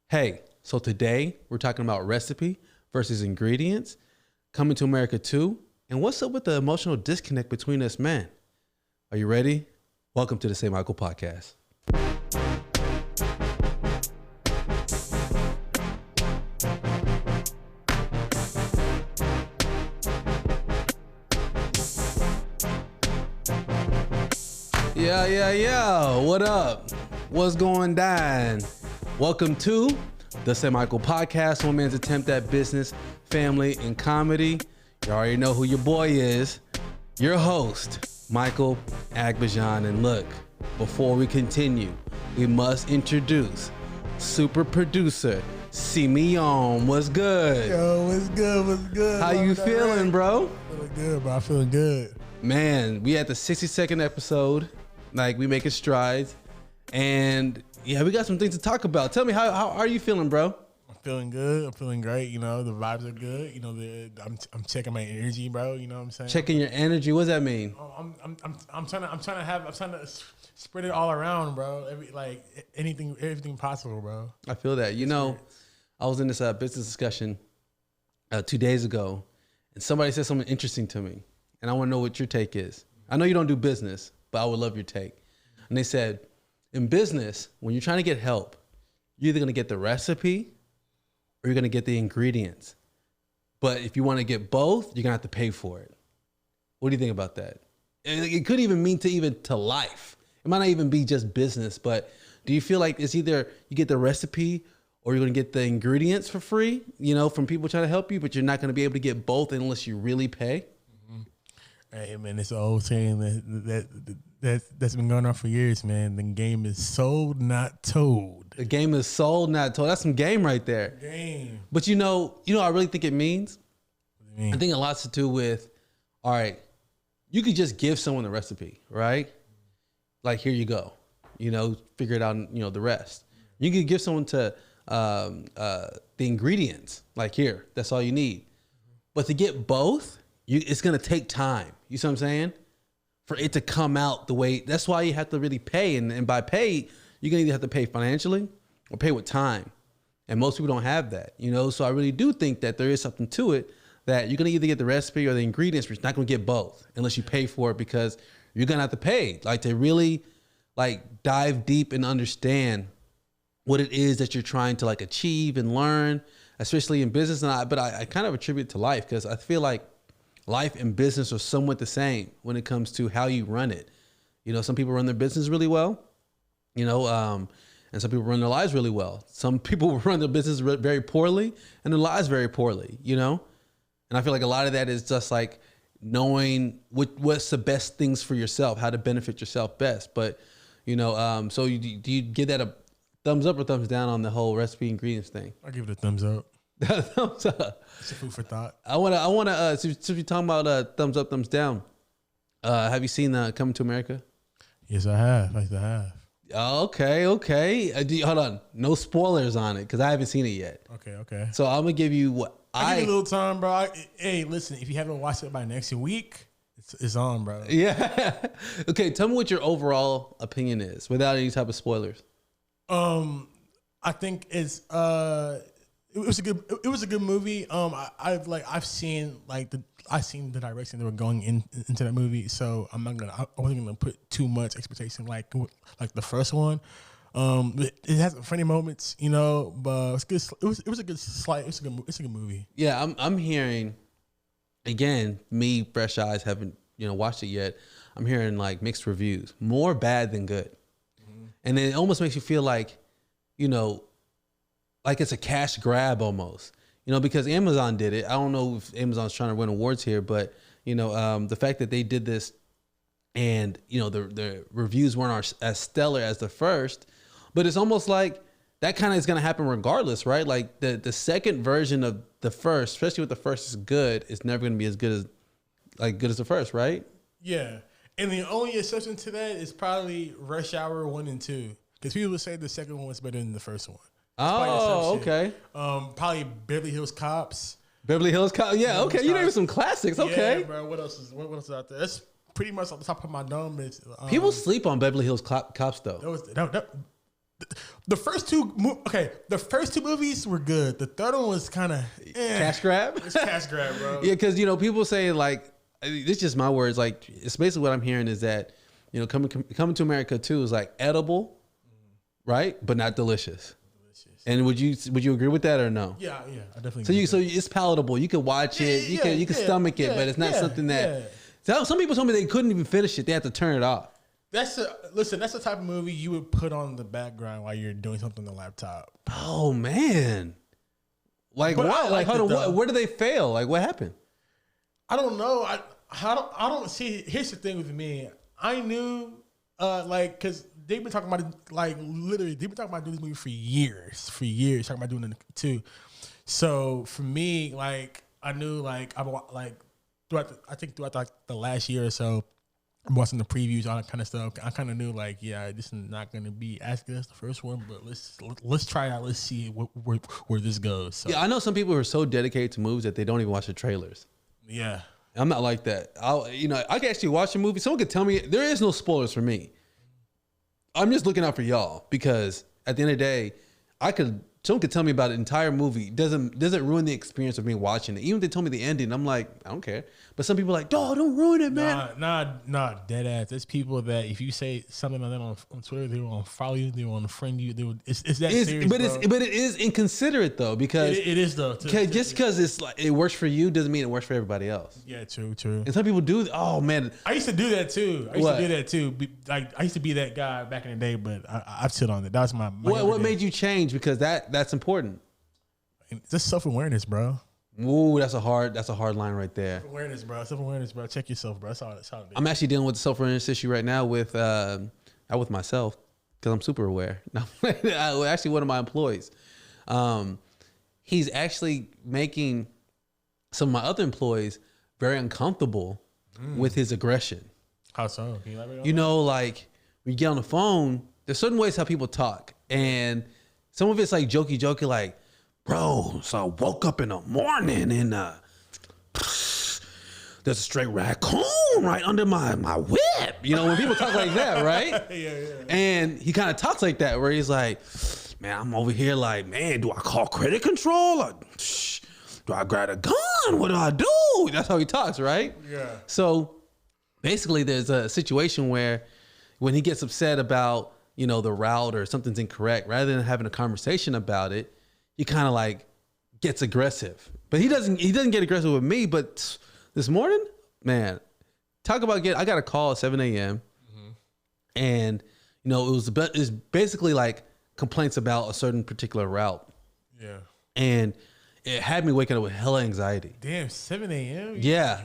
Hey, so today we're talking about recipe versus ingredients, coming to America too, and what's up with the emotional disconnect between us men? Are you ready? Welcome to the Saymichael podcast. Yeah. What up? What's going down? Welcome to the Saymichael podcast, one man's attempt at business, family, and comedy. You already know who your boy is. Your host, Michael Aigbedion. And look, before we continue, we must introduce super producer, Saymichael. What's good? Yo, what's good? How you feeling, bro? Feeling good, bro. Feeling good. Man, we at the 62nd episode. Like, we making strides. And yeah, we got some things to talk about. Tell me, how are you feeling, bro? I'm feeling good. I'm feeling great. You know, the vibes are good. You know, I'm checking my energy, bro. You know what I'm saying? Checking your energy. What does that mean? I'm trying to spread it all around, bro. Everything possible, bro. I feel that. You know, I was in this business discussion 2 days ago, and somebody said something interesting to me, and I want to know what your take is. I know you don't do business, but I would love your take. And they said, in business, when you're trying to get help, you're either going to get the recipe or you're going to get the ingredients. But if you want to get both, you're going to have to pay for it. What do you think about that? And it could even mean to life. It might not even be just business, but do you feel like it's either you get the recipe or you're going to get the ingredients for free, you know, from people trying to help you, but you're not going to be able to get both unless you really pay? Hey, man, it's an old saying that's been going on for years, man. The game is sold, not told. The game is sold, not told. That's some game right there. Game. But you know, I really think it means. What do you mean? I think a lot to do with, all right, you could just give someone the recipe, right? Like, here you go. You know, figure it out, you know, the rest. You could give someone to the ingredients, like, here, that's all you need. But to get both, it's going to take time. You see what I'm saying? For it to come out the way, that's why you have to really pay. And by pay, you're going to either have to pay financially or pay with time. And most people don't have that, you know? So I really do think that there is something to it, that you're going to either get the recipe or the ingredients, but you're not going to get both unless you pay for it, because you're going to have to pay, like, to really like dive deep and understand what it is that you're trying to like achieve and learn, especially in business. But I kind of attribute it to life, because I feel like life and business are somewhat the same when it comes to how you run it. You know, some people run their business really well, you know, and some people run their lives really well. Some people run their business very poorly and their lives very poorly, you know? And I feel like a lot of that is just like knowing what's the best things for yourself, how to benefit yourself best. But, you know, so do you give that a thumbs up or thumbs down on the whole recipe ingredients thing? I'll give it a thumbs up. Thumbs up. It's a food for thought. I wanna. Since you're talking about thumbs up, thumbs down, have you seen Coming to America? Yes, I have. I have. Okay. Hold on. No spoilers on it, because I haven't seen it yet. Okay. So I'm gonna give you what I give you a little time, bro. Hey, listen. If you haven't watched it by next week, it's on, bro. Yeah. Okay. Tell me what your overall opinion is, without any type of spoilers. I think it was a good movie. I've seen the direction they were going into that movie, so I wasn't gonna put too much expectation like the first one. It has funny moments, you know, but it's good. It was a good movie. Yeah, I'm hearing, again, me, fresh eyes, haven't watched it yet. I'm hearing like mixed reviews, more bad than good, and it almost makes you feel like, you know, like it's a cash grab almost, you know, because Amazon did it. I don't know if Amazon's trying to win awards here, but, you know, the fact that they did this and, you know, the reviews weren't as stellar as the first, but it's almost like that kind of is going to happen regardless, right? Like the second version of the first, especially with the first is good, it's never going to be as good as the first, right? Yeah. And the only exception to that is probably Rush Hour 1 and 2, because people would say the second one was better than the first one. Oh, okay. Probably Beverly Hills Cops. Beverly Hills Cops. Yeah, okay. You named some classics. Okay. Yeah, bro. What else is out there? That's pretty much off the top of my dome. People sleep on Beverly Hills Cops, though. The first two movies were good. The third one was kind of Cash grab. It's cash grab, bro. Yeah, because people say like, this is just my words. Like, it's basically what I'm hearing is that coming to America too is like edible, right, but not delicious. And would you agree with that or no? Yeah, I definitely. So it's palatable. You can watch it. You can stomach it, but it's not something that. So some people told me they couldn't even finish it. They had to turn it off. That's the type of movie you would put on the background while you're doing something on the laptop. Oh man, like what? Like hold on, where did they fail? Like what happened? I don't know. I don't see. Here's the thing with me. I knew, because they've been talking about it, like literally, they've been talking about doing this movie for years, talking about doing it too. So for me, like I knew, like throughout the last year or so, I'm watching the previews, all that kind of stuff. I kind of knew, like, yeah, this is not going to be as good as the first one, but let's try it out. Let's see where this goes. So. Yeah, I know some people who are so dedicated to movies that they don't even watch the trailers. Yeah. I'm not like that. I can actually watch a movie. Someone could tell me there is no spoilers for me. I'm just looking out for y'all because at the end of the day, someone could tell me about an entire movie. Doesn't ruin the experience of me watching it. Even if they told me the ending, I'm like, I don't care. But some people are like, dog, don't ruin it, man. Nah, dead ass. There's people that if you say something like that on Twitter, they will unfollow you, they will unfriend you. It's that serious, but it is inconsiderate though because it is though. Just because it's like it works for you doesn't mean it works for everybody else. Yeah, true. And some people do. Oh man, I used to do that too. I used to be that guy back in the day, but I've sit on it. That was my what made you change? Because that's important. Just self-awareness, bro. Ooh, that's a hard line right there. Self-awareness, bro. Check yourself, bro. That's all it is. I'm actually dealing with the self-awareness issue right now with myself because I'm super aware. Actually, one of my employees, he's actually making some of my other employees very uncomfortable with his aggression. How so? Can you elaborate on that? Like when you get on the phone, there's certain ways how people talk, and some of it's like jokey, like, bro, so I woke up in the morning and there's a straight raccoon right under my whip. When people talk like that, right? Yeah. And he kind of talks like that where he's like, man, I'm over here like, man, do I call credit control? Or, do I grab a gun? What do I do? That's how he talks, right? Yeah. So basically there's a situation where when he gets upset about, the route or something's incorrect, rather than having a conversation about it, he kind of like gets aggressive, but he doesn't get aggressive with me. But this morning, man, talk about I got a call at 7 a.m. And it was basically like complaints about a certain particular route. Yeah. And it had me waking up with hella anxiety. Damn, 7 a.m. Yeah.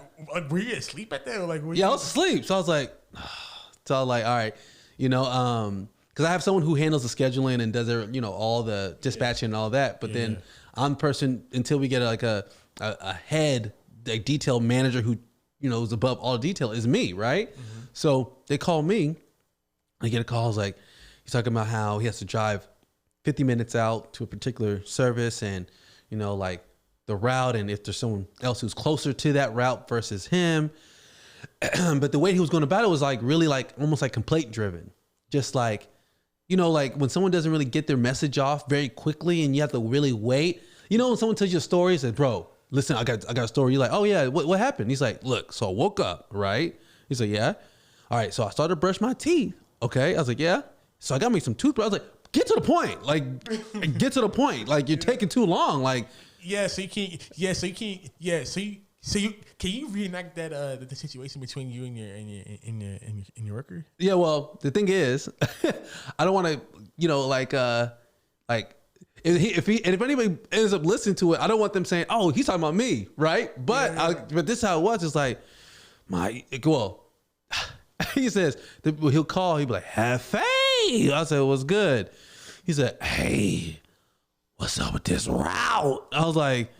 Were you asleep at that? Or like, I was asleep. So I was like, all right, because I have someone who handles the scheduling and does all the dispatching and all that. But then I'm the person until we get like a head, a detail manager who, is above all detail is me. Right. Mm-hmm. So they call me. I get a call. It's like, he's talking about how he has to drive 50 minutes out to a particular service and, like the route. And if there's someone else who's closer to that route versus him. But the way he was going about it was like really like almost like complaint driven. Just like, like when someone doesn't really get their message off very quickly and you have to really wait, when someone tells you a story, says, bro, listen, I got a story. You're like, oh yeah, what happened? He's like, look, so I woke up, right? He's like, yeah. All right. So I started to brush my teeth. Okay. I was like, yeah. So I got me some toothbrush. I was like, get to the point. Like, get to the point. Like you're taking too long. Like, can you reenact that the situation between you and your worker? Yeah, well, the thing is, I don't want to, if anybody ends up listening to it, I don't want them saying, "Oh, he's talking about me," right? But but this is how it was. It's like he says he'll call. He'll be like, "Hey," I said, "What's good?" He said, "Hey, what's up with this route?" I was like.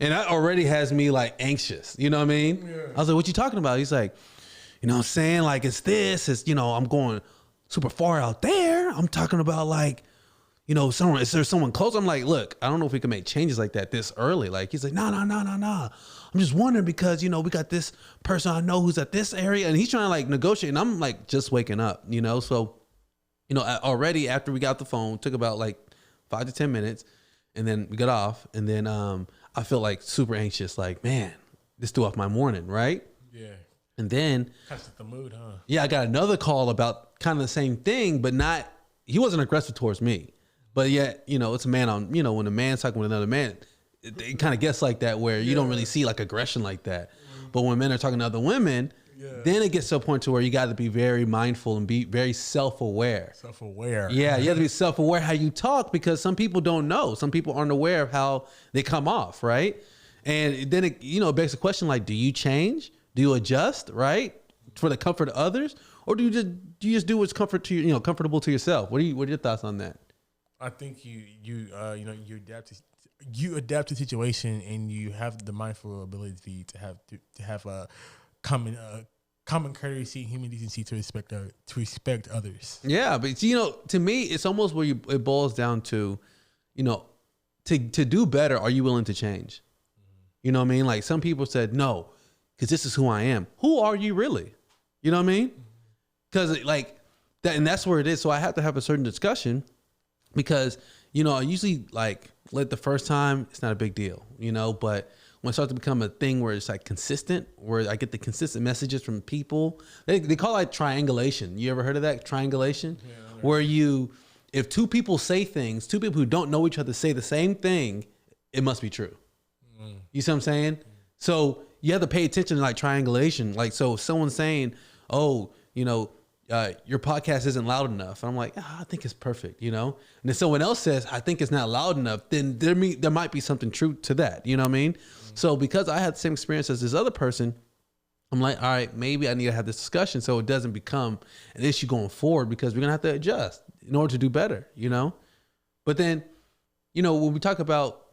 And that already has me like anxious. You know what I mean? Yeah. I was like, what you talking about? He's like, what I'm saying? Like, it's I'm going super far out there. I'm talking about like, is there someone close? I'm like, look, I don't know if we can make changes like that this early. Like, he's like, no. I'm just wondering because, we got this person I know who's at this area and he's trying to like negotiate. And I'm like just waking up, so already after we got the phone, took about like 5 to 10 minutes, and then we got off, and then I felt like super anxious, like, man, this threw off my morning, right? Yeah. And then Kind of set the mood, huh? yeah, I got another call about kind of the same thing, but not. He wasn't aggressive towards me, but yet, it's a man on. When a man's talking with another man, it kind of gets like that where you don't really see like aggression like that. But when men are talking to other women, then it gets to a point to where you got to be very mindful and be very self-aware. Self-aware. Yeah, you have to be self-aware how you talk, because some people don't know. Some people aren't aware of how they come off, right? And then it begs the question, like, do you change? Do you adjust, right, for the comfort of others, or do you just do what's comfortable to yourself? What are your thoughts on that? I think you adapt to the situation, and you have the mindful ability to have a common courtesy, human decency to respect others. Yeah, but to me, it's almost where it boils down to, to do better. Are you willing to change? You know what I mean? Like, some people said no, because this is who I am. Who are you really? You know what I mean? Because like that, and that's where it is. So I have to have a certain discussion, because I usually like let the first time, it's not a big deal, but when it starts to become a thing where it's like consistent, where I get the consistent messages from people, they call it triangulation. You ever heard of that? Triangulation? Yeah, where if two people say things, two people who don't know each other say the same thing, it must be true. You see what I'm saying? So you have to pay attention to like triangulation. Like, so if someone's saying, oh, your podcast isn't loud enough, and I'm like, I think it's perfect, and then someone else says, I think it's not loud enough, then there might be something true to that. You know what I mean? So because I had the same experience as this other person, I'm like, all right, maybe I need to have this discussion so it doesn't become an issue going forward, because we're gonna have to adjust in order to do better, But then, when we talk about,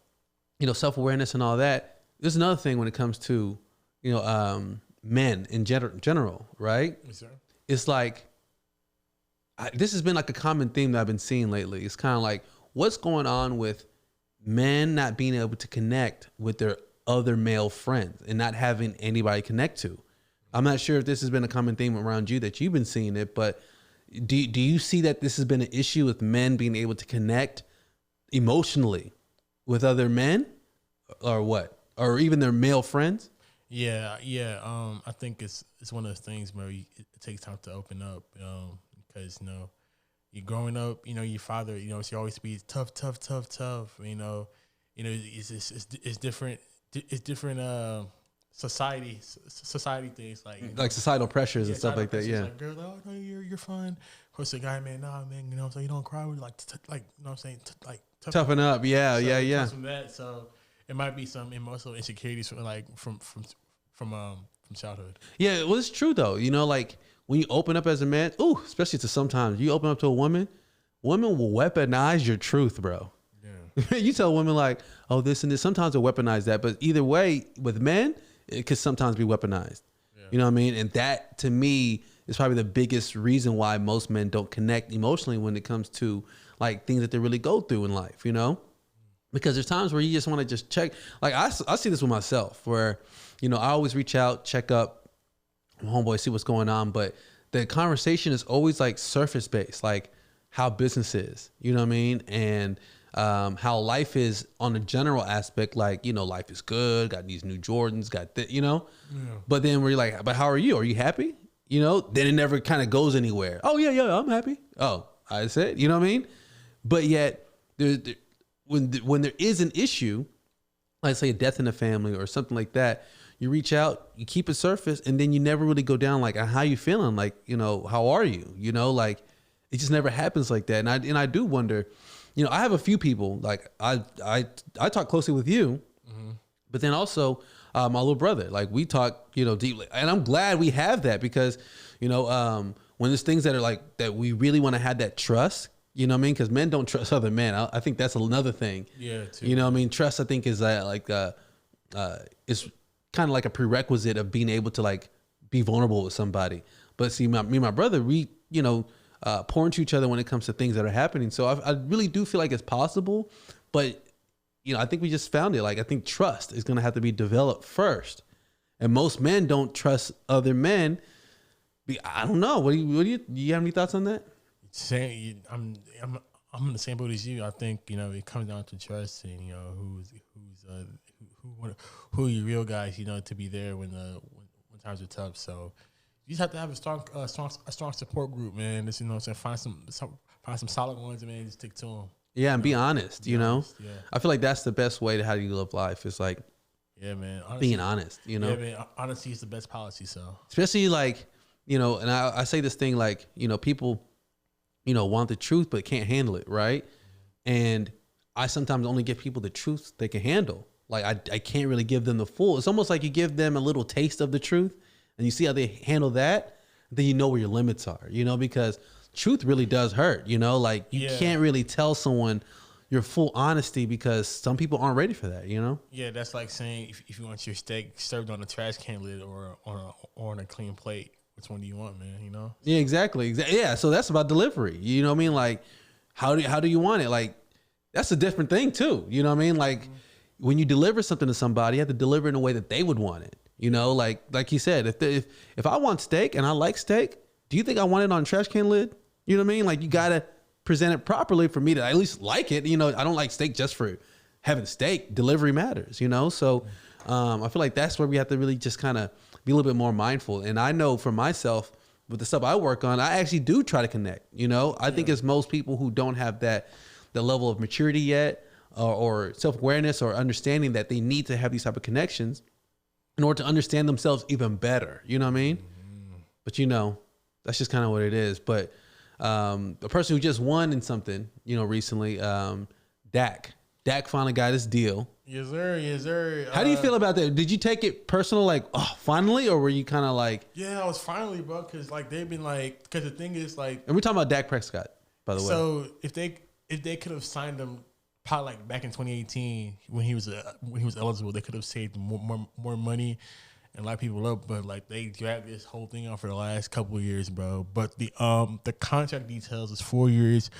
self-awareness and all that, there's another thing when it comes to, men in general, right? Yes, sir. It's like, this has been like a common theme that I've been seeing lately. It's kind of like, what's going on with men not being able to connect with their other male friends and not having anybody connect to? I'm not sure if this has been a common theme around you that you've been seeing it, but do you see that this has been an issue with men being able to connect emotionally with other men, or what? Or even their male friends? Yeah. I think it's one of those things where it takes time to open up, because you're growing up, your father, it's always be tough. It's different. It's different. Society things like societal pressures and stuff like that. Yeah. Like, girl, oh no, you're fine. Of course, the guy, man, nah, man, so you don't cry. We're like, I'm saying, toughen up. Yeah, so yeah. From that, so it might be some emotional insecurities from childhood. Yeah, well, it's true though. Like when you open up as a man, especially to sometimes you open up to a woman will weaponize your truth, bro. Yeah. You tell women like, oh, this and this. Sometimes they'll weaponize that, but either way, with men, it could sometimes be weaponized. Yeah. You know what I mean? And that, to me, is probably the biggest reason why most men don't connect emotionally when it comes to like things that they really go through in life, Because there's times where you just want to just check. Like I see this with myself where, I always reach out, check up, homeboy, see what's going on. But the conversation is always like surface based, like how business is, you know what I mean? And how life is on a general aspect, like, life is good, got these new Jordans, got that, Yeah. But then we're like, but how are you? Are you happy? Then it never kind of goes anywhere. Oh yeah, I'm happy. Oh, I said, you know what I mean? But yet when there is an issue, like say a death in the family or something like that, you reach out, you keep it surface, and then you never really go down like, how you feeling? Like, how are you? Like it just never happens like that. And I do wonder, I have a few people, like I talk closely with you, but then also my little brother, like we talk, deeply, and I'm glad we have that because, when there's things that are like, that we really want to have that trust, you know what I mean? Because men don't trust other men. I think that's another thing. Yeah, too. You know what I mean? Trust, I think, is it's kind of like a prerequisite of being able to like be vulnerable with somebody. But see, me and my brother, we, pour into each other when it comes to things that are happening. So I really do feel like it's possible, but I think we just found it. Like, I think trust is going to have to be developed first. And most men don't trust other men. I don't know. Do you have any thoughts on that? I'm in the same boat as you. I think it comes down to trust and who are your real guys. To be there when times are tough. So you just have to have a strong support group, man. Just find some solid ones, and man, just stick to them. Yeah, and be honest. Yeah. I feel like that's the best way to how you live life. It's like, yeah, man, being honest. Yeah, man, honesty is the best policy. So especially like and I say this thing like people want the truth but can't handle it, right? And I sometimes only give people the truth they can handle. Like I can't really give them the full. It's almost like you give them a little taste of the truth and you see how they handle that, then you know where your limits are, because truth really does hurt, like you can't really tell someone your full honesty because some people aren't ready for that, Yeah, that's like saying if you want your steak served on a trash can lid or on a clean plate, which one do you want, man, Yeah, exactly. Yeah, so that's about delivery. You know what I mean? Like how do you want it? Like that's a different thing too. You know what I mean? Like when you deliver something to somebody, you have to deliver in a way that they would want it. Like you said, if I want steak and I like steak, do you think I want it on a trash can lid? You know what I mean? Like you gotta present it properly for me to at least like it. I don't like steak just for having steak. Delivery matters. So I feel like that's where we have to really just kind of be a little bit more mindful. And I know for myself with the stuff I work on, I actually do try to connect. I think it's most people who don't have the level of maturity yet or self-awareness or understanding that they need to have these type of connections in order to understand themselves even better. You know what I mean? But that's just kind of what it is. But a person who just won in something, recently, Dak finally got his deal. Yes, sir. Yes, sir. How do you feel about that? Did you take it personal, like, oh, finally, or were you kind of like? Yeah, I was finally, bro, because like they've been like, because the thing is like, and we're talking about Dak Prescott, by the way. So if they could have signed him probably like back in 2018 when he was eligible, they could have saved more money and light people up. But like they dragged this whole thing out for the last couple of years, bro. But the contract details is 4 years.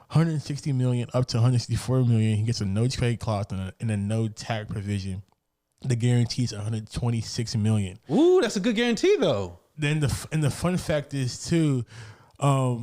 $160 million up to $164 million. He gets a no trade clause and a no tag provision. The guarantee is $126 million. Ooh, that's a good guarantee though. Then the fun fact is too, that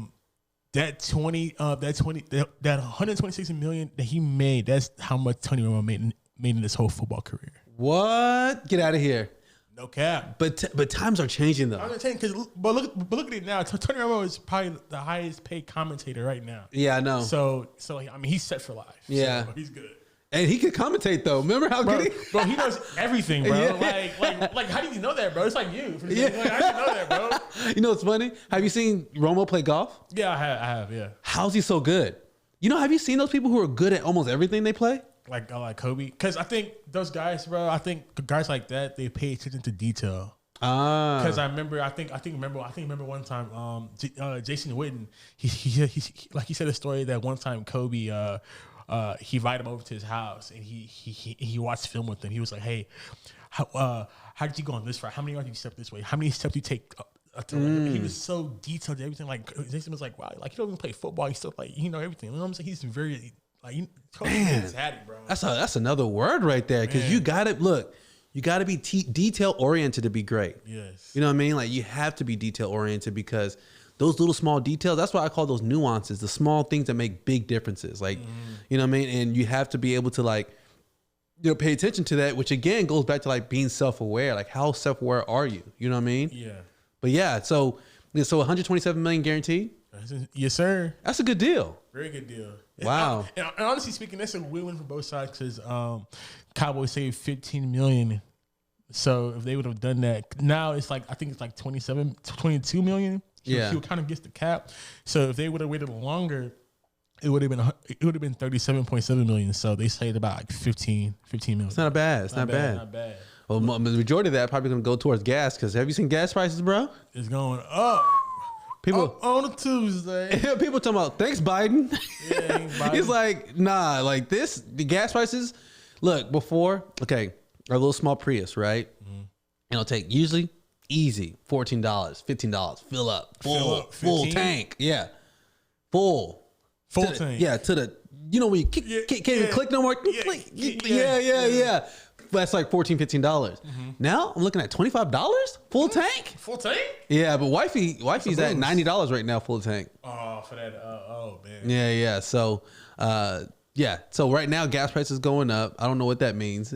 $126 million that he made, that's how much Tony Romo made in his whole football career. What? Get out of here. No cap. But times are changing though. But look at it now. Tony Romo is probably the highest paid commentator right now. Yeah, I know. So I mean, he's set for life. Yeah, so he's good. And he could commentate though. Remember how good bro, he knows everything, bro. Yeah. Like, how do you know that, bro? It's like you. Yeah. Like, how do you know that, bro? You know what's funny? Have you seen Romo play golf? Yeah, I have. Yeah. How's he so good? Have you seen those people who are good at almost everything they play? Like Kobe, because I think those guys, bro. I think guys like that, they pay attention to detail. Because I remember one time, Jason Witten, he said a story that one time Kobe, he invited him over to his house and he watched film with him. He was like, "Hey, how did you go on this route? How many yards did you step this way? How many steps do you take?" He was so detailed, everything. Like Jason was like, "Wow, like you don't even play football, you still like everything." You know what I'm saying? He's very bro. That's another word right there because you got to be detail oriented to be great. Yes. You know what I mean? Like you have to be detail oriented because those little small details, that's why I call those nuances, the small things that make big differences. Like, you know what I mean? And you have to be able to like, pay attention to that, which again goes back to like being self-aware. Like how self-aware are you? You know what I mean? Yeah. But yeah, so 127 million guaranteed. Yes, sir. That's a good deal. Very good deal. Wow. And honestly speaking, that's a win-win for both sides because Cowboys saved $15 million. So if they would have done that, now it's like I think it's like 22 million. He would kind of get the cap. So if they would have waited longer, it would have been 37.7 million. So they saved about like 15 million. It's not bad. It's not bad. Not bad. Well, the majority of that probably going to go towards gas because have you seen gas prices, bro? It's going up. People on a Tuesday. People talking about thanks Biden. Yeah, Biden. He's like, nah, like the gas prices. Look, before, okay, our little small Prius, right? Mm-hmm. And it'll take usually easy $14, $15. Fill up, full tank, yeah, full tank, yeah. To the when you can't even click no more. Yeah. that's like $14, $15. Now I'm looking at $25 full tank. Full tank? Yeah, but wifey's at $90 right now full tank. Oh, for that. Oh man. Yeah. So, yeah. So right now gas prices going up. I don't know what that means,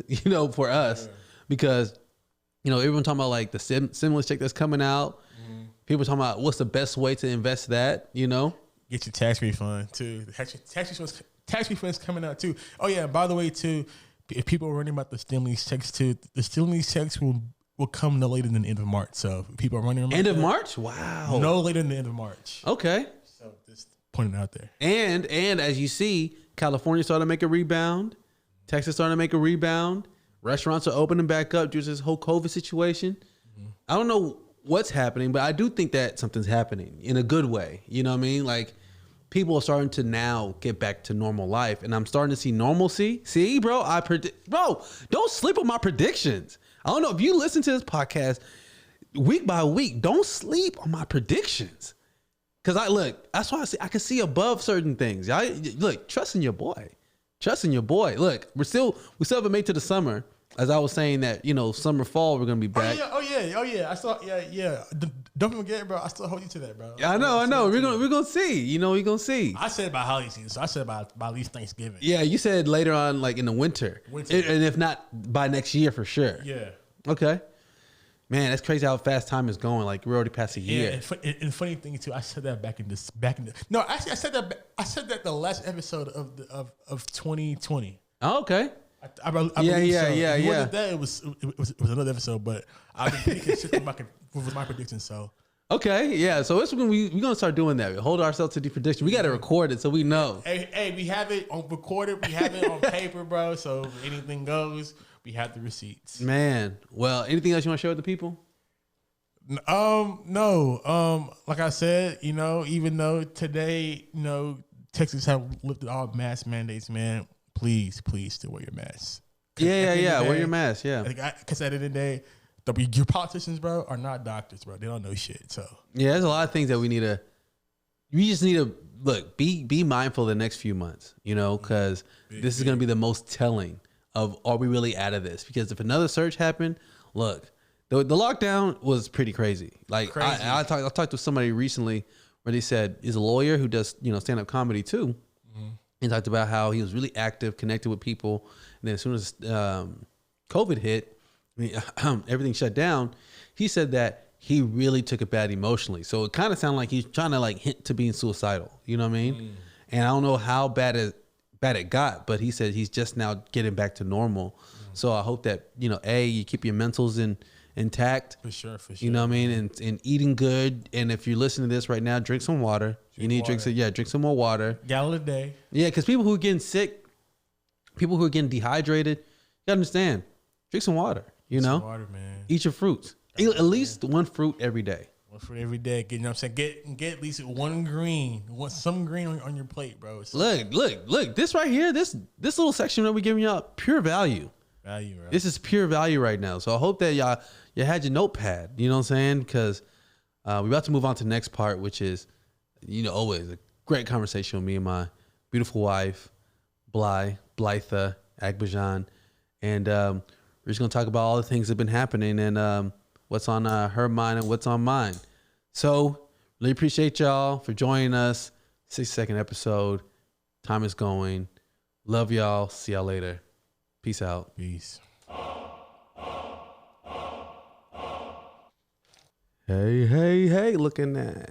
for us, because, everyone talking about like the stimulus check that's coming out. People talking about what's the best way to invest that, Get your tax refund too. Tax refunds coming out too. Oh yeah. By the way, too, if people are running about the stimulus checks too, the stimulus checks will come no later than the end of March. So if people are running about end of March. Wow. No later than the end of March. Okay. So just pointing it out there. And as you see, California starting to make a rebound. Texas starting to make a rebound. Restaurants are opening back up due to this whole COVID situation. I don't know what's happening, but I do think that something's happening in a good way. You know what I mean? Like, people are starting to now get back to normal life, and I'm starting to see normalcy. See, bro, don't sleep on my predictions. I don't know if you listen to this podcast week by week, don't sleep on my predictions. Cause that's why I can see above certain things. Look, trust in your boy. Look, we still haven't made to the summer. As I was saying that, summer, fall, we're going to be back. Oh yeah. I saw, yeah. Don't forget, bro. I still hold you to that, bro. Yeah, I know. We're going to see, we're going to see. I said by holiday season. So I said by at least Thanksgiving. Yeah. You said later on, like in the winter. And if not by next year for sure. Yeah. Okay. Man, that's crazy how fast time is going. Like we're already past a year. Yeah. And funny thing too, I said that no, actually I said that the last episode of 2020. Oh, okay. I believe so. Yeah. That it was another episode, but I've been pretty consistent with my predictions. So okay, yeah. So it's when we're gonna start doing that. We hold ourselves to the prediction. We got to record it so we know. Hey, we have it on recorded. We have it on paper, bro. So if anything goes, we have the receipts. Man, well, anything else you want to share with the people? No. Like I said, even though today, Texas have lifted all mask mandates, man. Please still wear your mask. Yeah. Wear your mask. Yeah. Because at the end of the day, your politicians, bro, are not doctors, bro. They don't know shit. So yeah, there's a lot of things that we just need to look, be mindful the next few months, because this is going to be the most telling of, are we really out of this? Because if another surge happened, look, the lockdown was pretty crazy. Like I talked to somebody recently where they said, he's a lawyer who does, stand-up comedy too. He talked about how he was really active, connected with people. And then as soon as COVID hit, everything shut down. He said that he really took it bad emotionally. So it kind of sounded like he's trying to hint to being suicidal. You know what I mean? And I don't know how bad it got, but he said he's just now getting back to normal. So I hope that, you keep your mentals intact. For sure. You know what I mean? And eating good. And if you're listening to this right now, drink some water. Drink some more water. Gallon a day. Yeah, because people who are getting sick, people who are getting dehydrated, you gotta understand, drink some water, Some water, man. Eat your fruits. Eat at least one fruit every day. One fruit every day. Get at least some green on your plate, bro. Look, this right here, this little section that we're giving y'all, pure value. Value, right? This is pure value right now. So I hope that y'all had your notepad, you know what I'm saying? Because we're about to move on to the next part, which is, always a great conversation with me and my beautiful wife, Blytha Aigbedion. And we're just going to talk about all the things that have been happening and what's on her mind and what's on mine. So really appreciate y'all for joining us. 6-second episode. Time is going. Love y'all. See y'all later. Peace out. Peace. Hey, looking at.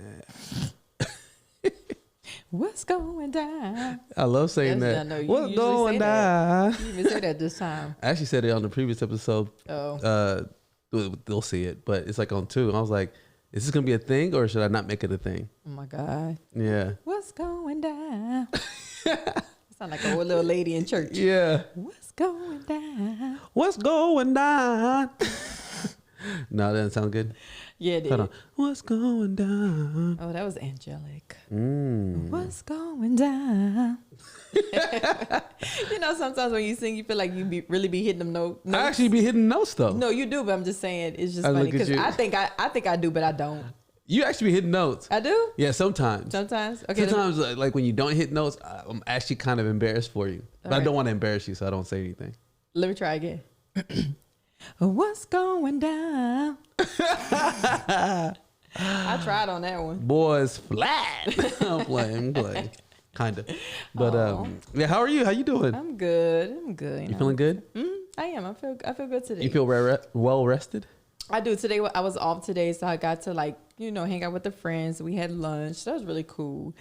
What's going down? I love saying that. What's going down? You even said that this time. I actually said it on the previous episode. Oh. They'll see it, but it's like on 2. I was like, is this going to be a thing or should I not make it a thing? Oh my God. Yeah. What's going down? Sound like a little lady in church. Yeah. What's going down? What's going down? No, that doesn't sound good. Yeah, it did. Hold on. What's going down? Oh, that was angelic. Mm. What's going down? Sometimes when you sing, you feel like you really be hitting them notes. I actually be hitting notes though. No, you do, but I'm just saying it's just funny because I think I do, but I don't. You actually be hitting notes. I do? Yeah, sometimes. Sometimes? Okay. Sometimes, like when you don't hit notes, I'm actually kind of embarrassed for you. But I don't want to embarrass you, so I don't say anything. Let me try again. What's going down? I tried on that one. Boys flat. I'm playing. Kind of. But yeah, how are you? How you doing? I'm good. You feeling good? I am. I feel good today. You feel well rested? I do. Today I was off today, so I got to hang out with the friends. We had lunch. That was really cool.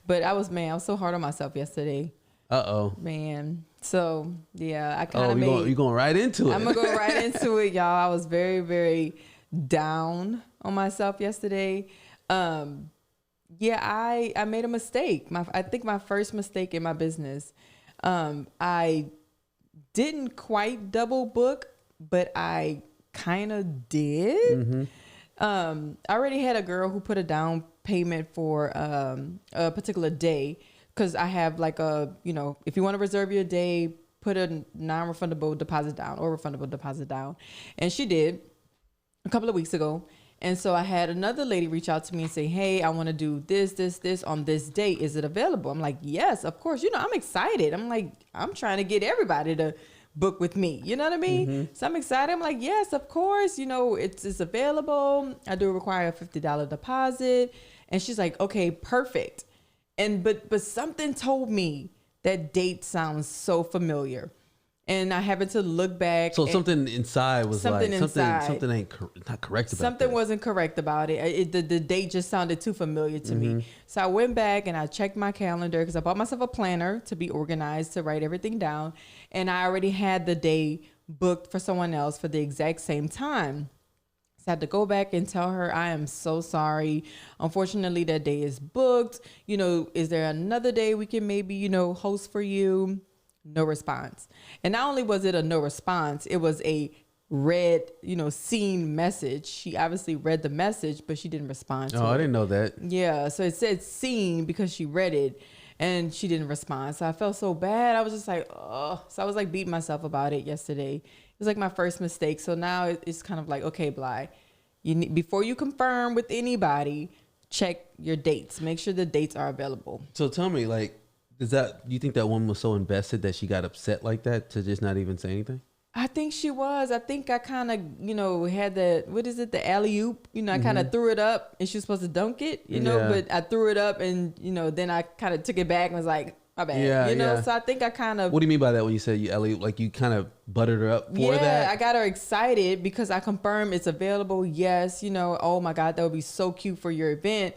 But I was so hard on myself yesterday. Man. So yeah, I kind of you going right into it. I'm gonna go right into it, y'all. I was very, very down on myself yesterday. Yeah, I made a mistake. I think my first mistake in my business. I didn't quite double book, but I kind of did. Mm-hmm. I already had a girl who put a down payment for a particular day, because I have if you want to reserve your day, put a non-refundable deposit down or refundable deposit down. And she did a couple of weeks ago. And so I had another lady reach out to me and say, hey, I want to do this on this day. Is it available? I'm like, yes, of course. I'm excited. I'm like, I'm trying to get everybody to book with me. You know what I mean? Mm-hmm. So I'm excited. I'm like, yes, of course. It's available. I do require a $50 deposit. And she's like, okay, perfect. But something told me that date sounds so familiar. And I happened to look back. So something inside was something ain't not correct about it. Something wasn't correct about it. The date just sounded too familiar to me. So I went back and I checked my calendar, because I bought myself a planner to be organized, to write everything down. And I already had the day booked for someone else for the exact same time. So I had to go back and tell her, I am so sorry. Unfortunately, that day is booked. Is there another day we can maybe, host for you? No response. And not only was it a no response, it was a read, seen message. She obviously read the message, but she didn't respond to it. I didn't know that. Yeah. So it said seen because she read it and she didn't respond. So I felt so bad. I was just like, oh. So I was like beating myself about it yesterday. It was like my first mistake. So now it's kind of like, okay, Bly, before you confirm with anybody, check your dates. Make sure the dates are available. So tell me, do you think that woman was so invested that she got upset like that to just not even say anything? I think she was. I think I kind of, had the alley-oop, I kind of threw it up and she was supposed to dunk it, but I threw it up and, then I kind of took it back and was like, my bad, Yeah. So I think I kind of. What do you mean by that when you say you alley-oop? Like you kind of buttered her up for that? Yeah, I got her excited because I confirmed it's available. Yes, oh my God, that would be so cute for your event.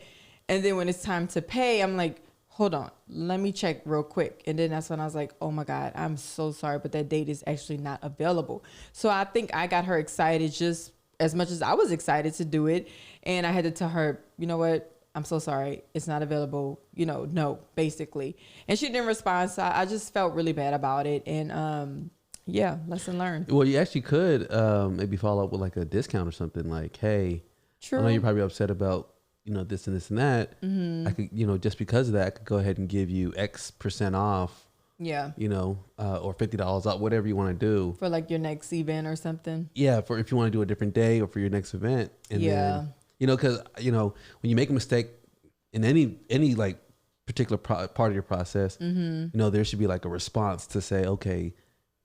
And then when it's time to pay, I'm like, hold on, let me check real quick. And then that's when I was like, oh my God, I'm so sorry, but that date is actually not available. So I think I got her excited just as much as I was excited to do it. And I had to tell her, you know what, I'm so sorry, it's not available, no, basically. And she didn't respond, so I just felt really bad about it. And yeah, lesson learned. Well, you actually could maybe follow up with like a discount or something, like, hey, True. I know you're probably upset about this and this and that. I could, just because of that, I could go ahead and give you X% off. Yeah. Or $50 off, whatever you want to do. For like your next event or something. Yeah, for if you want to do a different day or for your next event. And then, because, when you make a mistake in any like particular part of your process, there should be like a response to say, okay,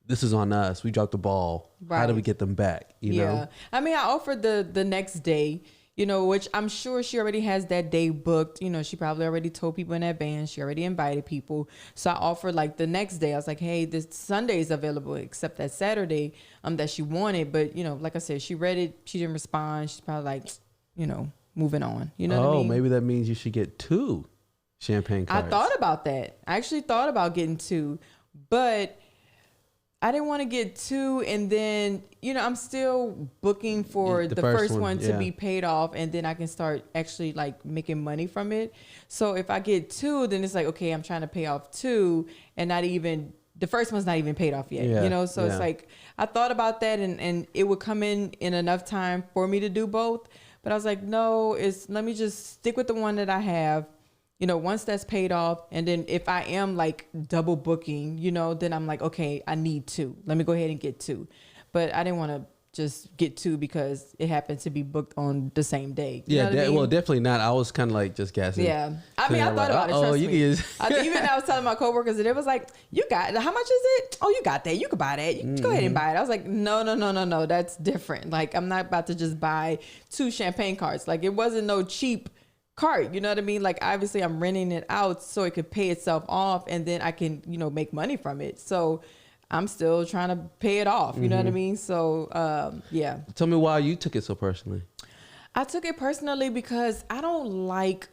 this is on us. We dropped the ball. Right. How do we get them back? You know? I mean, I offered the next day, which I'm sure she already has that day booked. She probably already told people in advance. She already invited people. So I offered like the next day. I was like, hey, this Sunday is available except that Saturday that she wanted. But, like I said, she read it. She didn't respond. She's probably like, moving on. You know what I mean? Maybe that means you should get 2 champagne cards. I thought about that. I actually thought about getting 2. But I didn't want to get 2 and then, I'm still booking for the first one to be paid off, and then I can start actually like making money from it. So if I get 2, then it's like, okay, I'm trying to pay off 2 and the first one's not even paid off yet, So it's like, I thought about that and it would come in enough time for me to do both. But I was like, no, let me just stick with the one that I have. Once that's paid off, and then if I am like double booking, then I'm like, okay, I need 2. Let me go ahead and get 2. But I didn't want to just get two because it happened to be booked on the same day. You know what I mean? Well, definitely not. I was kind of like just guessing. Yeah. I mean, I thought about it. Trust me. Even I was telling my coworkers, and it was like, you got, how much is it? Oh, you got that. You could buy that. You can go ahead and buy it. I was like, no. That's different. Like, I'm not about to just buy 2 champagne carts. Like, it wasn't no cheap cart. You know what I mean? Like, obviously I'm renting it out so it could pay itself off, and then I can, make money from it. So I'm still trying to pay it off. You know what I mean? So, yeah. Tell me why you took it so personally. I took it personally because I don't like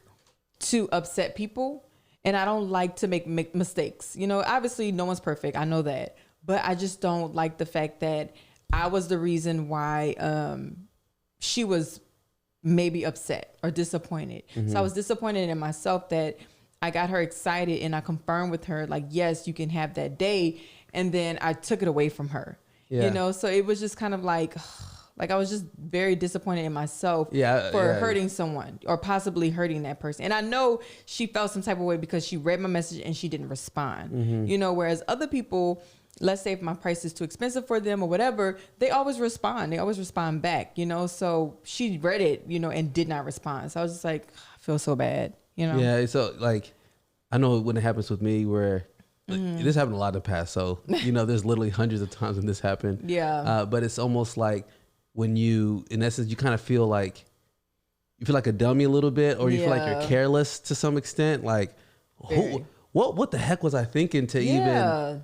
to upset people, and I don't like to make mistakes. Obviously no one's perfect. I know that, but I just don't like the fact that I was the reason why, she was maybe upset or disappointed. So I was disappointed in myself that I got her excited, and I confirmed with her, like, yes, you can have that day. And then I took it away from her, so it was just kind of like I was just very disappointed in myself for hurting someone or possibly hurting that person. And I know she felt some type of way because she read my message and she didn't respond, whereas other people, let's say if my price is too expensive for them or whatever, they always respond. They always respond back, so she read it, and did not respond. So I was just like, I feel so bad, Yeah. So like, I know when it happens with me where this happened a lot in the past. So, there's literally hundreds of times when this happened. Yeah. But it's almost like when you, in essence, you kind of feel like a dummy a little bit, or you feel like you're careless to some extent. Like, what the heck was I thinking to even,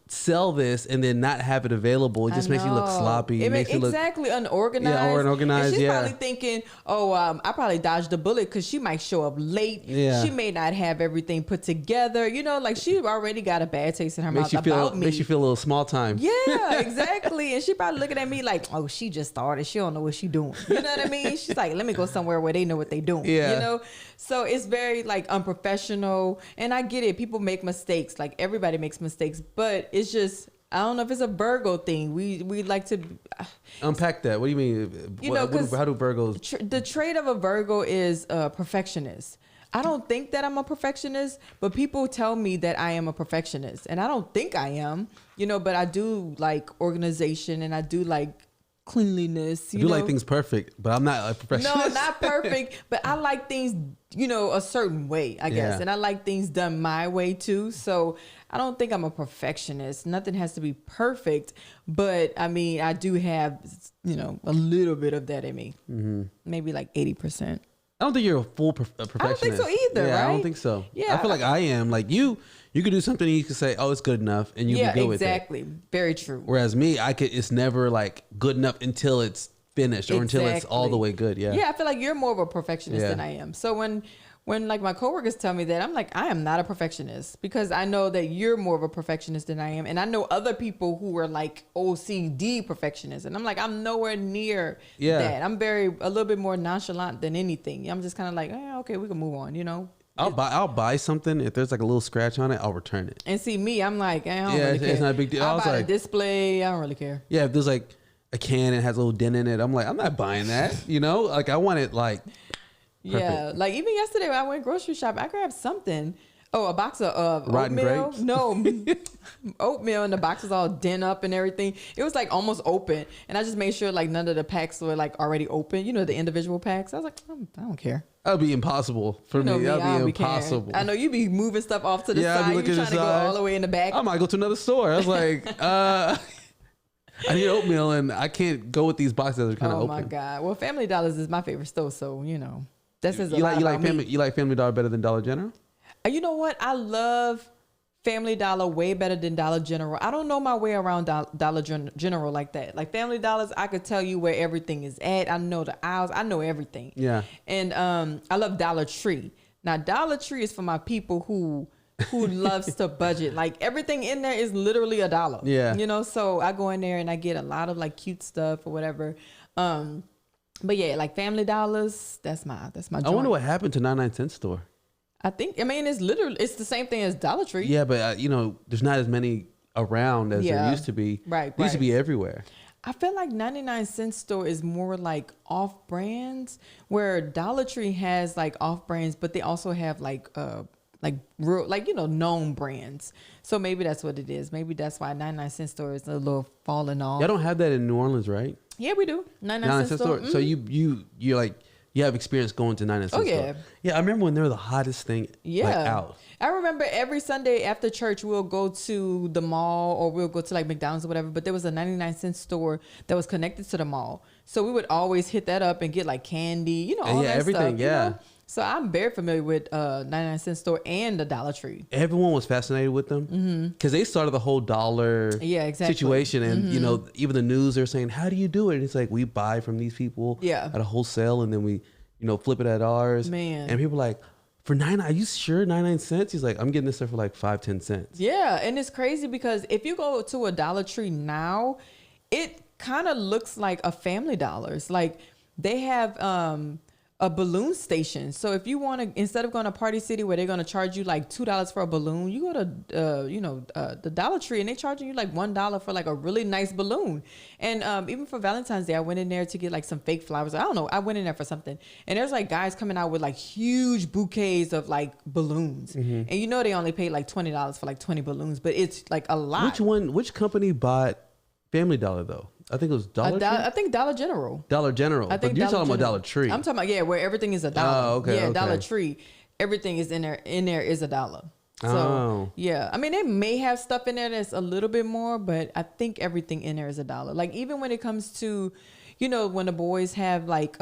sell this and then not have it available? It just makes you look sloppy. It makes you look unorganized. Yeah, or unorganized. And she's probably thinking, I probably dodged a bullet because she might show up late. Yeah. She may not have everything put together. Like she already got a bad taste in her mouth about me. Makes you feel a little small time. Yeah, exactly. And she probably looking at me like, oh, she just started. She don't know what she doing. You know what I mean? She's like, let me go somewhere where they know what they doing. Yeah. So it's very like unprofessional. And I get it. People make mistakes. Like everybody makes mistakes. But it's just, I don't know if it's a Virgo thing. We like to unpack that. What do you mean? How do Virgos? The trait of a Virgo is a perfectionist. I don't think that I'm a perfectionist, but people tell me that I am a perfectionist, and I don't think I am. But I do like organization, and I do like cleanliness. I do like things perfect, but I'm not a perfectionist. No, not perfect, but I like things, a certain way, I guess. And I like things done my way too. So I don't think I'm a perfectionist. Nothing has to be perfect, but I mean, I do have, a little bit of that in me. Maybe like 80%. I don't think you're a full perfectionist. I don't think so either, right? I don't think so. Yeah. I feel like I am. Like you could do something and you could say, oh, it's good enough, and you'll be good with it. Yeah, exactly. Very true. Whereas me, it's never like good enough until it's finished or until it's all the way good. Yeah. Yeah, I feel like you're more of a perfectionist than I am. So when like my coworkers tell me that, I'm like, I am not a perfectionist, because I know that you're more of a perfectionist than I am. And I know other people who are like OCD perfectionists. And I'm like, I'm nowhere near that. I'm a little bit more nonchalant than anything. I'm just kind of like, okay, we can move on, I'll buy something. If there's like a little scratch on it, I'll return it. And see me, I'm like, I don't really care. It's not a big deal. I'll buy a display. I don't really care. Yeah, if there's like a can and has a little dent in it, I'm like, I'm not buying that. Like I want it like perfect. Yeah, like even yesterday when I went grocery shop, I grabbed something. Oh, a box of rotten oatmeal. grapes? No, oatmeal, and the box was all dent up and everything. It was like almost open, and I just made sure like none of the packs were like already open. The individual packs. I was like, I don't care. That'd be impossible for me. That'd be impossible. I know you be moving stuff off to the side. You trying to go all the way in the back. I might go to another store. I was like, I need oatmeal, and I can't go with these boxes that are kind of open. Oh my God! Well, Family Dollars is my favorite store, so that says a lot you about me. You like Family Dollar better than Dollar General? You know what? I love Family Dollar way better than Dollar General. I don't know my way around Dollar General like that. Like Family Dollars, I could tell you where everything is at. I know the aisles. I know everything. Yeah. And I love Dollar Tree. Now Dollar Tree is for my people who loves to budget. Like everything in there is literally $1. Yeah. So I go in there and I get a lot of like cute stuff or whatever. But yeah, like Family Dollars, that's my joint. I wonder what happened to 99-cent store. It's the same thing as Dollar Tree. Yeah, but there's not as many around as there used to be. Right. It used to be everywhere. I feel like 99-cent store is more like off brands, where Dollar Tree has like off brands, but they also have like like real, like, you know, known brands. So maybe that's what it is. Maybe that's why 99-cent store is a little falling off. Y'all don't have that in New Orleans, right? Yeah, we do. 99-cent store. So you're like, you have experience going to 99-cent store. yeah. Yeah, I remember when they were the hottest thing like, out. I remember every Sunday after church, we'll go to the mall or we'll go to like McDonald's or whatever. But there was a 99-cent store that was connected to the mall. So we would always hit that up and get like candy, you know, all that everything, stuff. yeah. You know? So I'm very familiar with 99-cent store and the Dollar Tree. Everyone was fascinated with them because they started the whole dollar situation. And, you know, even the news, they're saying, how do you do it? And it's like, we buy from these people at a wholesale and then we, you know, flip it at ours. Man. And people are like, for 99, are you sure 99 cents? He's like, I'm getting this stuff for like 5-10 cents. Yeah. And it's crazy because if you go to a Dollar Tree now, it kind of looks like a Family Dollars. Like they have a balloon station. So if you want to, instead of going to Party City where they're going to charge you like $2 for a balloon, you go to, the Dollar Tree and they charging you like $1 for like a really nice balloon. And even for Valentine's Day, I went in there to get like some fake flowers. I don't know. I went in there for something. And there's like guys coming out with like huge bouquets of like balloons. And you know, they only paid like $20 for like 20 balloons, but it's like a lot. Which company bought Family Dollar though? I think it was Dollar Tree? I think Dollar General. Dollar General. I think but you're Dollar talking about General. Dollar Tree. I'm talking about, where everything is a dollar. Oh, okay. Yeah, okay. Dollar Tree. Everything is in there. In there is a dollar. So, oh. I mean, they may have stuff in there that's a little bit more, but I think everything in there is a dollar. Like, even when it comes to, you know, when the boys have, like,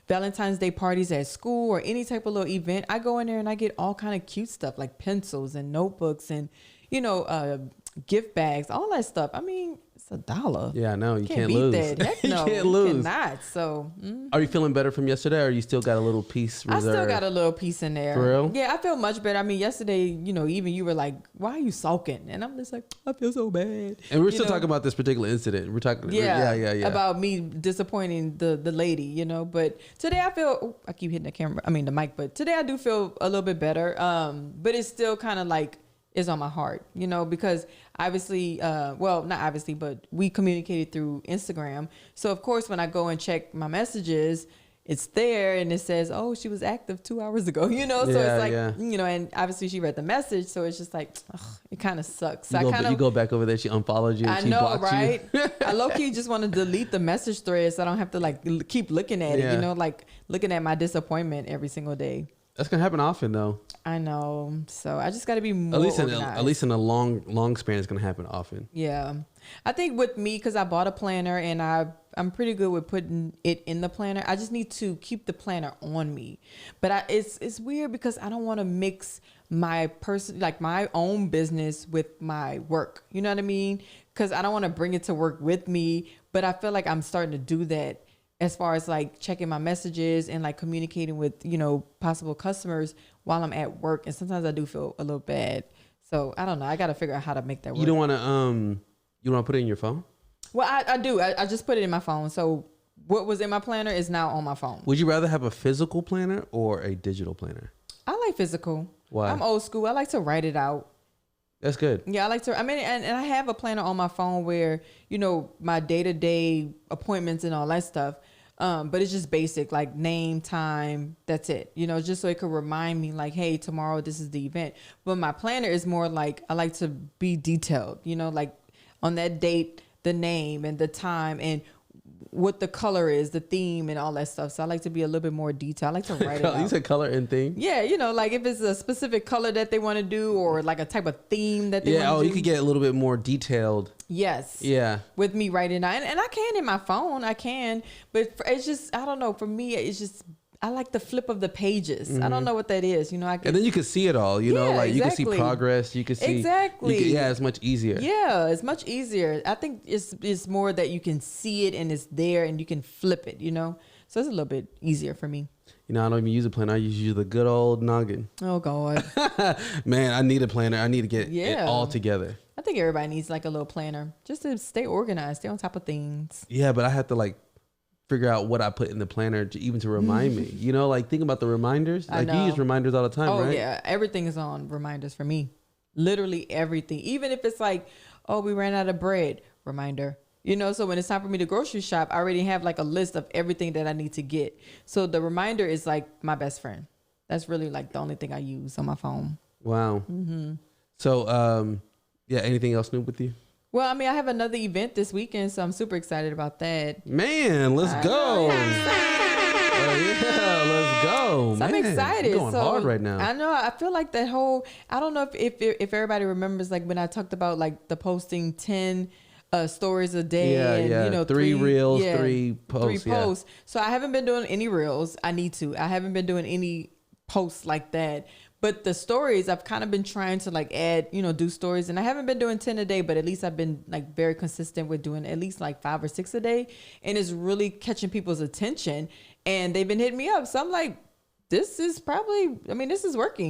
Valentine's Day parties at school or any type of little event, I go in there and I get all kind of cute stuff, like pencils and notebooks and, you know, gift bags, all that stuff. I mean, it's a dollar. Yeah, I know. You can't beat lose. That. Heck you no, can't lose. Cannot. So, Are you feeling better from yesterday, or you still got a little piece reserved? I still got a little piece in there. For real? Yeah, I feel much better. I mean, yesterday, you know, even you were like, "Why are you sulking?" And I'm just like, "I feel so bad." And we're still talking about this particular incident. We're talking, yeah, about me disappointing the lady, you know. But today I feel, I keep hitting the mic. But today I do feel a little bit better. But it's still kind of like is on my heart, you know, because obviously, well, not obviously, but we communicated through Instagram. So of course, when I go and check my messages, it's there and it says, "Oh, she was active 2 hours ago," you know. So it's like, you know, and obviously she read the message, so it's just like, ugh, it kind of sucks. You go back over there, she unfollowed you. And she blocked right? You. I low key just want to delete the message thread so I don't have to like keep looking at it, you know, like looking at my disappointment every single day. That's gonna happen often, though. I know. So I just got to be more at least in a long span, it's gonna happen often. Yeah, I think with me, because I bought a planner and I'm pretty good with putting it in the planner. I just need to keep the planner on me. But it's weird because I don't want to mix my my own business with my work. You know what I mean? Because I don't want to bring it to work with me. But I feel like I'm starting to do that, as far as like checking my messages and like communicating with, you know, possible customers while I'm at work. And sometimes I do feel a little bad. So I don't know. I got to figure out how to make that work. You don't want to put it in your phone? Well, I do. I just put it in my phone. So what was in my planner is now on my phone. Would you rather have a physical planner or a digital planner? I like physical. Why? I'm old school. I like to write it out. That's good. Yeah, I like to. I mean, and I have a planner on my phone where, you know, my day-to-day appointments and all that stuff. But it's just basic, like name, time, that's it. You know, just so it could remind me like, hey, tomorrow this is the event. But my planner is more like, I like to be detailed, you know, like on that date, the name and the time and what the color is, the theme and all that stuff. So I like to be a little bit more detailed. I like to write it out. You said color and theme? Yeah, you know, like if it's a specific color that they want to do or like a type of theme that they want to do. Yeah, you could get a little bit more detailed. Yes. Yeah. With me writing out. And I can in my phone, I can. But it's just, I don't know, for me, it's just, I like the flip of the pages. I don't know what that is. You know, and then you can see it all, you know, like exactly. you can see progress. You can see. Exactly. It's much easier. Yeah, it's much easier. I think it's more that you can see it and it's there and you can flip it, you know. So it's a little bit easier for me. You know, I don't even use a planner. I use the good old noggin. Oh, God. Man, I need a planner. I need to get it all together. I think everybody needs like a little planner just to stay organized, stay on top of things. Yeah, but I have to like figure out what I put in the planner to remind me. You know, like think about the reminders. Like you use reminders all the time, right? Oh yeah, everything is on reminders for me. Literally everything. Even if it's like, oh, we ran out of bread, reminder. You know, so when it's time for me to grocery shop, I already have like a list of everything that I need to get. So the reminder is like my best friend. That's really like the only thing I use on my phone. Wow. So, yeah, anything else new with you? Well, I mean, I have another event this weekend, so I'm super excited about that. Man, let's go. Yeah, let's go. So Man, I'm excited. you're going hard right now. I know. I feel like that whole. I don't know if everybody remembers like when I talked about like the posting 10 stories a day. Yeah, and, yeah. 3 reels, 3 posts. 3 posts. So I haven't been doing any reels. I need to. I haven't been doing any posts like that. But the stories, I've kind of been trying to like add, do stories. And I haven't been doing 10 a day, but at least I've been like very consistent with doing at least like 5 or 6 a day. And it's really catching people's attention. And they've been hitting me up. So I'm like, this is working.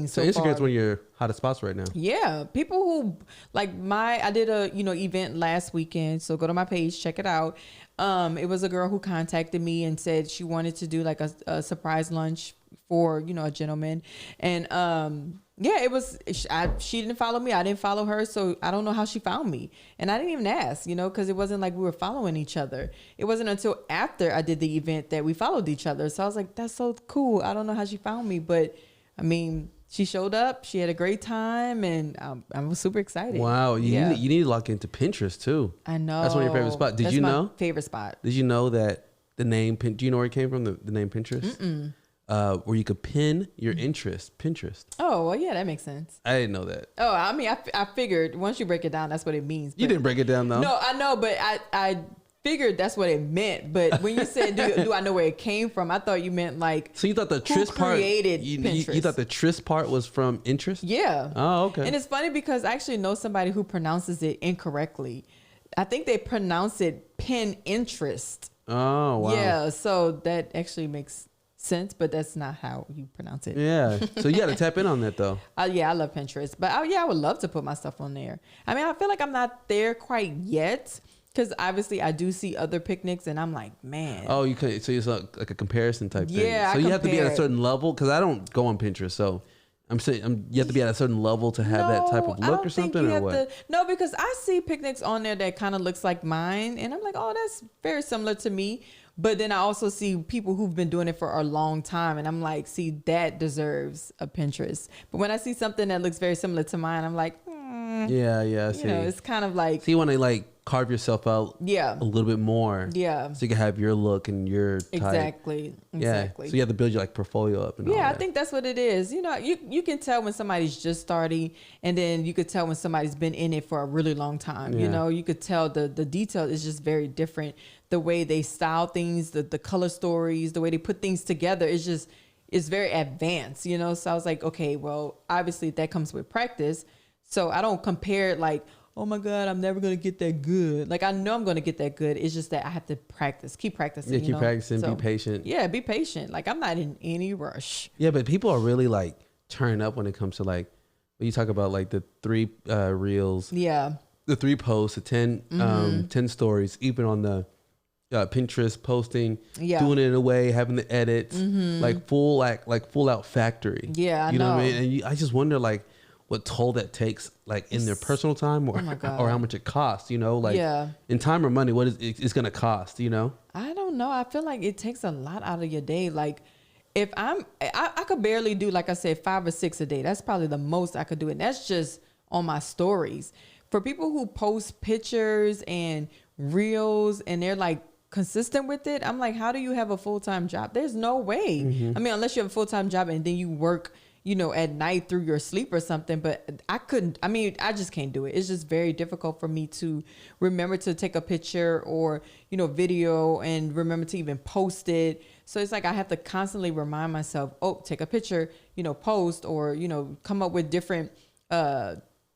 So Instagram's one of your hottest spots right now. Yeah. People who like I did a, event last weekend. So go to my page, check it out. It was a girl who contacted me and said she wanted to do like a surprise lunch for, a gentleman. And, it was, she didn't follow me. I didn't follow her. So I don't know how she found me. And I didn't even ask, cause it wasn't like we were following each other. It wasn't until after I did the event that we followed each other. So I was like, that's so cool. I don't know how she found me, but I mean, she showed up, she had a great time, and I was super excited. Wow. You need to lock into Pinterest too. I know. That's one of your favorite spots. Did you know? My favorite spot. Did you know that the name, do you know where it came from? The name Pinterest? Where you could pin your interest, Pinterest. Oh, well, yeah, that makes sense. I didn't know that. Oh, I mean, I figured once you break it down, that's what it means. You didn't break it down though. No, I know, but I figured that's what it meant. But when you said, do I know where it came from? I thought you meant like. So you thought the tryst part created Pinterest? You thought the tryst part was from interest? Yeah. Oh, okay. And it's funny because I actually know somebody who pronounces it incorrectly. I think they pronounce it pin interest. Oh, wow. Yeah, so that actually makes sense, but that's not how you pronounce it. Yeah. So you got to tap in on that though. Yeah, I love Pinterest, but I would love to put my stuff on there. I mean, I feel like I'm not there quite yet because obviously I do see other picnics and I'm like, man. Oh, you could. So it's like a comparison type thing. Yeah, So I you have to be at a compared. certain level because I don't go on Pinterest. So I'm saying you have to be at a certain level to have that type of look or something or what? No, because I see picnics on there that kind of looks like mine and I'm like, oh, that's very similar to me. But then I also see people who've been doing it for a long time. And I'm like, see, that deserves a Pinterest. But when I see something that looks very similar to mine, I'm like, Yeah. See. It's kind of like. So you want to like carve yourself out a little bit more. Yeah. So you can have your look and your type. Exactly. Yeah. So you have to build your like portfolio up and all that. I think that's what it is. You can tell when somebody's just starting and then you could tell when somebody's been in it for a really long time. Yeah. You could tell the detail is just very different. The way they style things, the color stories, the way they put things together is very advanced, So I was like, okay, well, obviously that comes with practice. So I don't compare it like, oh my God, I'm never going to get that good. Like, I know I'm going to get that good. It's just that I have to keep practicing. Yeah, keep practicing, be patient. Yeah, be patient. Like, I'm not in any rush. Yeah, but people are really like turning up when it comes to like, when you talk about like the 3 reels. Yeah. The 3 posts, the 10 stories, even on the Pinterest posting, doing it in a way, having the edits, like full out factory. Yeah, I you know know. what I mean? And I just wonder like what toll that takes, like in their personal time, or or how much it costs. Like in time or money, what it's gonna cost. I don't know. I feel like it takes a lot out of your day. Like if I could barely do, like I said, 5 or 6 a day. That's probably the most I could do, and that's just on my stories. For people who post pictures and reels and they're like consistent with it, I'm like, how do you have a full-time job? There's no way. I mean, unless you have a full-time job and then you work, at night through your sleep or something, but I just can't do it. It's just very difficult for me to remember to take a picture or, video and remember to even post it. So it's like, I have to constantly remind myself, take a picture, post or, come up with different,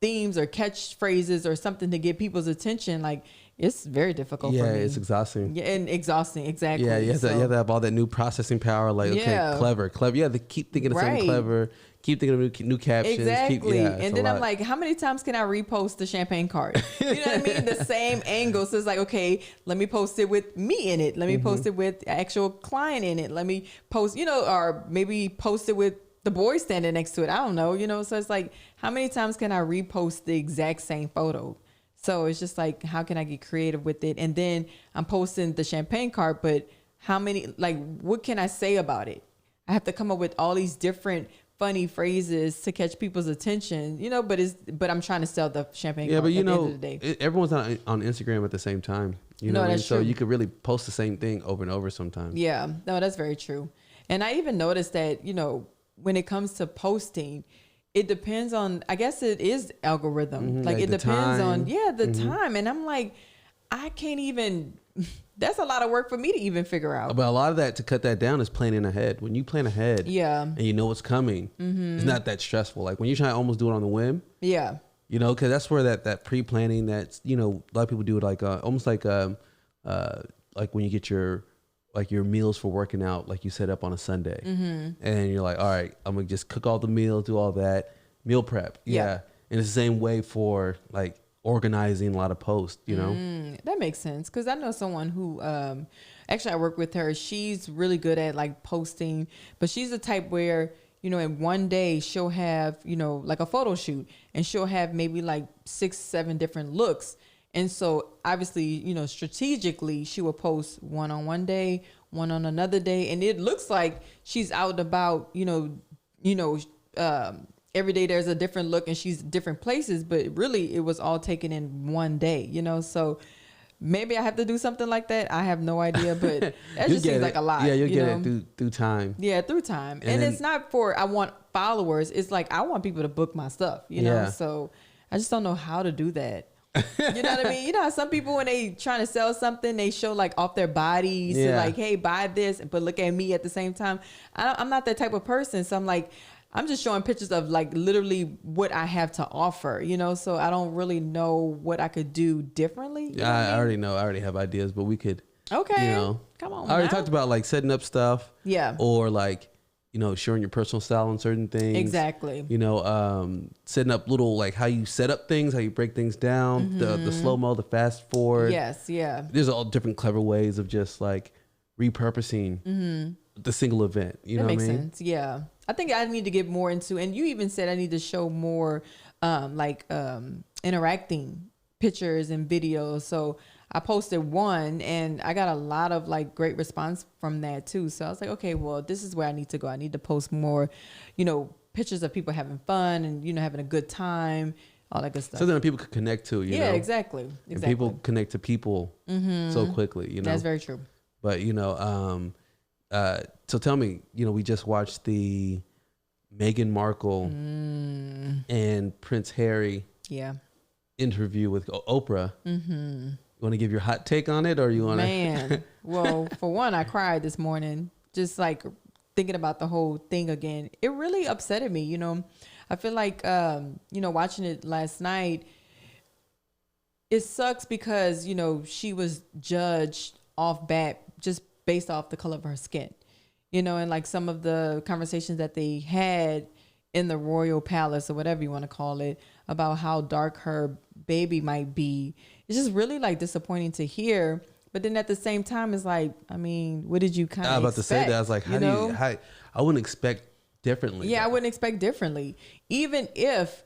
themes or catchphrases or something to get people's attention. Like, it's very difficult for me. Yeah, it's exhausting. Yeah, and exhausting, exactly. Yeah, you have to have all that new processing power. Like, okay, clever. You have to keep thinking of something clever, keep thinking of new captions. Exactly. And then I'm like, how many times can I repost the champagne cart? You know what I mean? The same angle. So it's like, okay, let me post it with me in it. Let me post it with actual client in it. Let me post, or maybe post it with the boy standing next to it. I don't know, so it's like, how many times can I repost the exact same photo? So it's just like, how can I get creative with it? And then I'm posting the champagne cart, but how many, like, what can I say about it? I have to come up with all these different funny phrases to catch people's attention, you know, but I'm trying to sell the champagne. Yeah, but you at the know, end of the day. everyone's on Instagram at the same time. You know No, what I mean? that's So true. you could really post the same thing over and over sometimes. Yeah, no, that's very true. And I even noticed that, you know, when it comes to posting, it depends on, I guess it is algorithm. Like it the depends on, time. the time. And I'm like, I can't even, that's a lot of work for me to even figure out. But a lot of that, to cut that down, is planning ahead. When you plan ahead, Yeah. and you know what's coming, it's not that stressful. Like when you try to almost do it on the whim, Yeah. you know, because that's where that pre-planning, that's, you know, a lot of people do it like almost like when you get your meals for working out, like you set up on a Sunday, and you're like, all right, I'm gonna just cook all the meals, do all that meal prep. Yeah. And it's the same way for like organizing a lot of posts, you know. That makes sense, because I know someone who actually I work with her. She's really good at like posting, but she's the type where, you know, in one day she'll have, you know, like a photo shoot, and she'll have maybe like 6-7 different looks. And so obviously, you know, strategically she will post one on one day, one on another day, and it looks like she's out and about, every day there's a different look and she's different places, but really it was all taken in one day, you know. So maybe I have to do something like that. I have no idea, but that just seems like a lot. Yeah, you'll get know? it through time. Yeah, through time. And then, it's not for I want followers. It's like I want people to book my stuff, you know. Yeah. So I just don't know how to do that. You know what I mean? You know how some people, when they trying to sell something, they show like off their bodies, to like, hey, buy this, but look at me at the same time. I'm not that type of person. So I'm like, I'm just showing pictures of like literally what I have to offer, you know? So I don't really know what I could do differently. Yeah, I already know. I already have ideas, but we could, okay, you know, come on. I already now. talked about like setting up stuff. Yeah. Or like, you know, showing your personal style on certain things. Exactly. You know, setting up little, like how you set up things, how you break things down, the slow-mo, the fast forward. Yes, yeah. There's all different clever ways of just like repurposing the single event. You know what I mean? That makes sense. Yeah. I think I need to get more into, and you even said I need to show more interacting pictures and videos. So I posted one and I got a lot of like great response from that too. So I was like, okay, well, this is where I need to go. I need to post more, you know, pictures of people having fun and, you know, having a good time, all that good stuff. Something that people could connect to, you know? Yeah, exactly. And people connect to people so quickly, you know? That's very true. But, you know, so tell me, you know, we just watched the Meghan Markle and Prince Harry interview with Oprah. You want to give your hot take on it, or you want to? Man, well, for one, I cried this morning, just like thinking about the whole thing again. It really upsetted me, you know. I feel like, you know, watching it last night, it sucks because, you know, she was judged off bat just based off the color of her skin, you know, and like some of the conversations that they had in the royal palace or whatever you want to call it about how dark her baby might be. It's just really like disappointing to hear. But then at the same time, it's like, I mean, what did you kind of expect? I was about to say that. I was like, how I wouldn't expect differently. Yeah, I wouldn't expect differently. Even if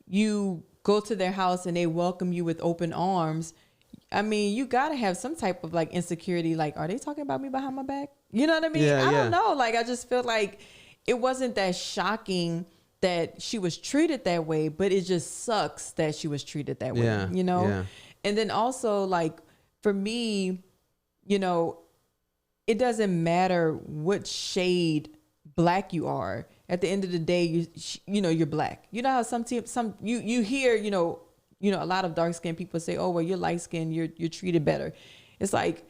you go to their house and they welcome you with open arms, I mean, you got to have some type of like insecurity. Like, are they talking about me behind my back? You know what I mean? Yeah, I don't know. Like, I just feel like it wasn't that shocking that she was treated that way, but it just sucks that she was treated that way, you know? Yeah. And then also, like, for me, you know, it doesn't matter what shade black you are. At the end of the day, you know, you're black. You know how you hear, you know, a lot of dark skinned people say, oh, well, you're light skinned, you're treated better. It's like,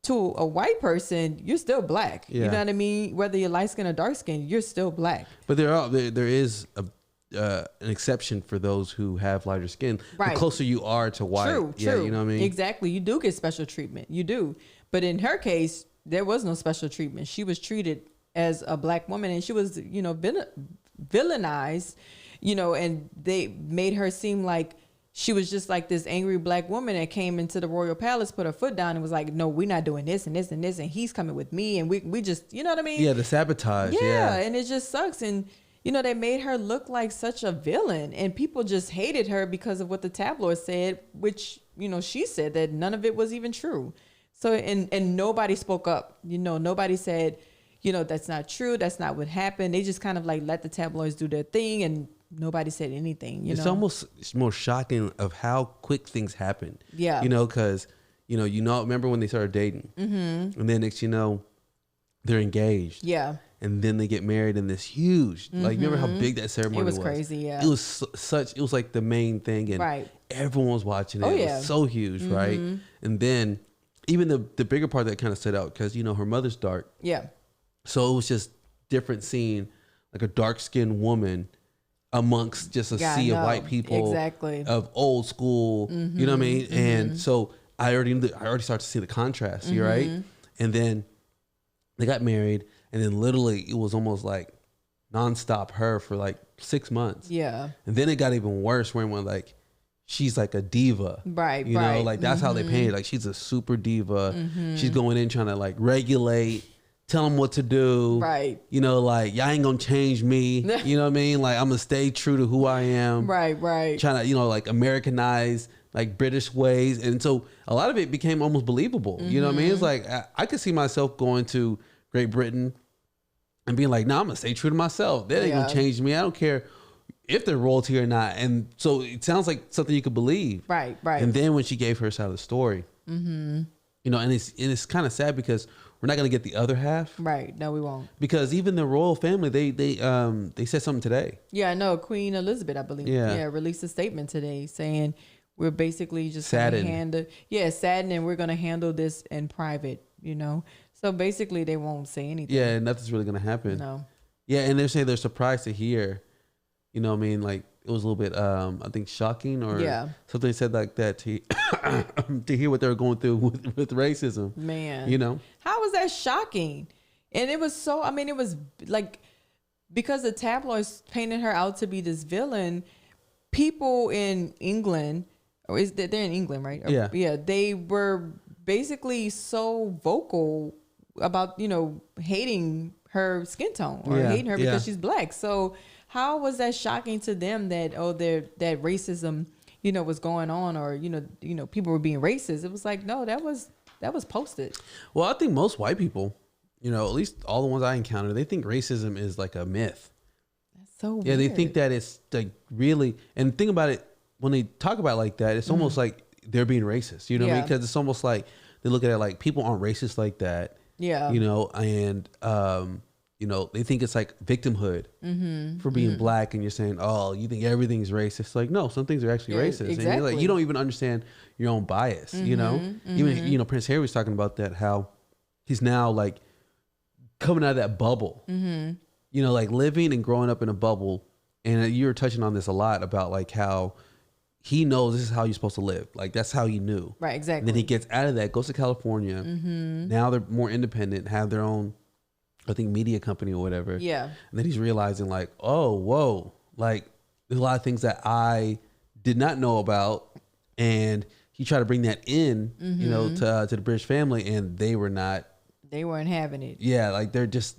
to a white person, you're still black. Yeah. You know what I mean? Whether you're light skinned or dark skinned, you're still black. But there is an exception for those who have lighter skin. Right. The closer you are to white. True. Yeah, you know what I mean? Exactly. You do get special treatment. You do. But in her case, there was no special treatment. She was treated as a black woman, and she was, you know, villainized, you know, and they made her seem like she was just like this angry black woman that came into the royal palace, put her foot down and was like, no, we're not doing this and this and this. And he's coming with me. And we just, you know what I mean? Yeah, the sabotage. Yeah. And it just sucks. And, you know, they made her look like such a villain, and people just hated her because of what the tabloid said, which, you know, she said that none of it was even true. So, and nobody spoke up, you know, nobody said, that's not true. That's not what happened. They just kind of like let the tabloids do their thing and nobody said anything. It's almost more shocking of how quick things happen. Yeah. Because, remember when they started dating and then next, they're engaged. Yeah. And then they get married in this huge, like, remember how big that ceremony was? It was crazy, yeah. It was it was like the main thing, and everyone was watching it. It was so huge, right? And then even the bigger part that kind of stood out, because, her mother's dark. Yeah. So it was just different seeing like a dark-skinned woman amongst just a sea of white people. Exactly. Of old school, you know what I mean? And so I already started to see the contrast, right? And then they got married. And then literally it was almost like nonstop her for like 6 months. Yeah. And then it got even worse when like she's like a diva. Right. You know, like that's how they painted. Like she's a super diva. She's going in trying to like regulate, tell them what to do. Right. Like y'all ain't gonna change me. You know what I mean? Like I'm gonna stay true to who I am. Right. Trying to, like Americanize like British ways. And so a lot of it became almost believable. You know what I mean? It's like I could see myself going to Great Britain and being like, I'm gonna stay true to myself. They ain't gonna change me. I don't care if they're royalty or not. And so it sounds like something you could believe. Right. And then when she gave her side of the story, and it's kind of sad because we're not gonna get the other half. Right. No, we won't. Because even the royal family, they said something today. Yeah, I know. Queen Elizabeth, I believe, released a statement today saying we're basically just saddened. Saddened, and we're gonna handle this in private. So basically, they won't say anything. Yeah, nothing's really gonna happen. No. Yeah, and they're saying they're surprised to hear. What I mean? Like it was a little bit, I think, shocking or something said like that to to hear what they were going through with racism. Man, how was that shocking? And it was so. I mean, it was like because the tabloids painted her out to be this villain. People in England, they're in England, right? Yeah. They were basically so vocal about hating her skin tone or hating her because she's black. So how was that shocking to them that that racism was going on or people were being racist? It was like, no, that was posted. Well, I think most white people, at least all the ones I encounter, they think racism is like a myth. That's so weird. Yeah, they think that it's like really, and think about it when they talk about it like that, it's almost like they're being racist. You know what I mean? Because it's almost like they look at it like people aren't racist like that. Yeah. And they think it's like victimhood for being black, and you're saying, oh, you think everything's racist. Like, no, some things are actually racist. Exactly. And you're like, you don't even understand your own bias, Even, Prince Harry was talking about that, how he's now like coming out of that bubble, like living and growing up in a bubble. And you were touching on this a lot about like how he knows this is how you're supposed to live. Like that's how he knew. Right, exactly. And then he gets out of that, goes to California. Now they're more independent, have their own, I think, media company or whatever. Yeah. And then he's realizing like, oh, whoa, like there's a lot of things that I did not know about. And he tried to bring that in, to the British family, and they weren't having it. Yeah. Like they're just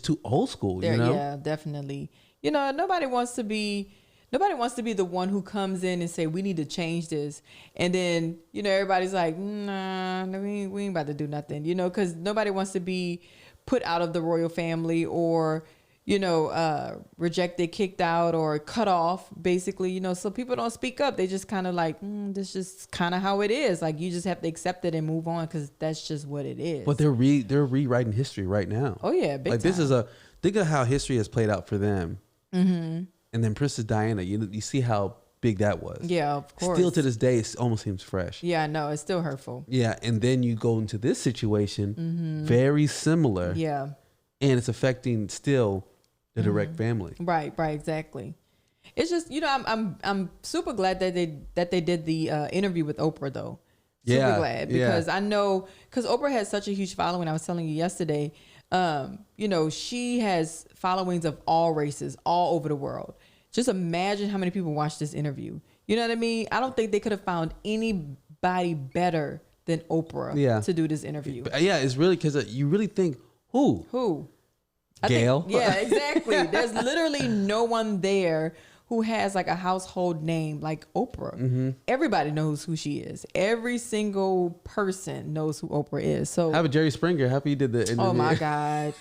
too old school, Yeah, definitely. Nobody wants to be the one who comes in and say, we need to change this. And then, everybody's like, nah, we ain't about to do nothing, because nobody wants to be put out of the royal family or, rejected, kicked out, or cut off, basically, so people don't speak up. They just kind of like, this is just kind of how it is. Like, you just have to accept it and move on because that's just what it is. But they're rewriting history right now. Oh, yeah, big like time. Think of how history has played out for them. And then Princess Diana, you see how big that was. Yeah, of course. Still to this day, it almost seems fresh. Yeah, no, it's still hurtful. Yeah, and then you go into this situation, very similar. Yeah. And it's affecting still the direct family. Right, exactly. It's just, I'm super glad that they did the interview with Oprah though. Super glad because I know because Oprah has such a huge following. I was telling you yesterday. She has followings of all races all over the world. Just imagine how many people watched this interview. You know what I mean? I don't think they could have found anybody better than Oprah to do this interview. Yeah, it's really because you really think who? Gail? Yeah, exactly. There's literally no one there who has like a household name like Oprah. Everybody knows who she is. Every single person knows who Oprah is. So How about Jerry Springer? How about you did the interview? oh my God.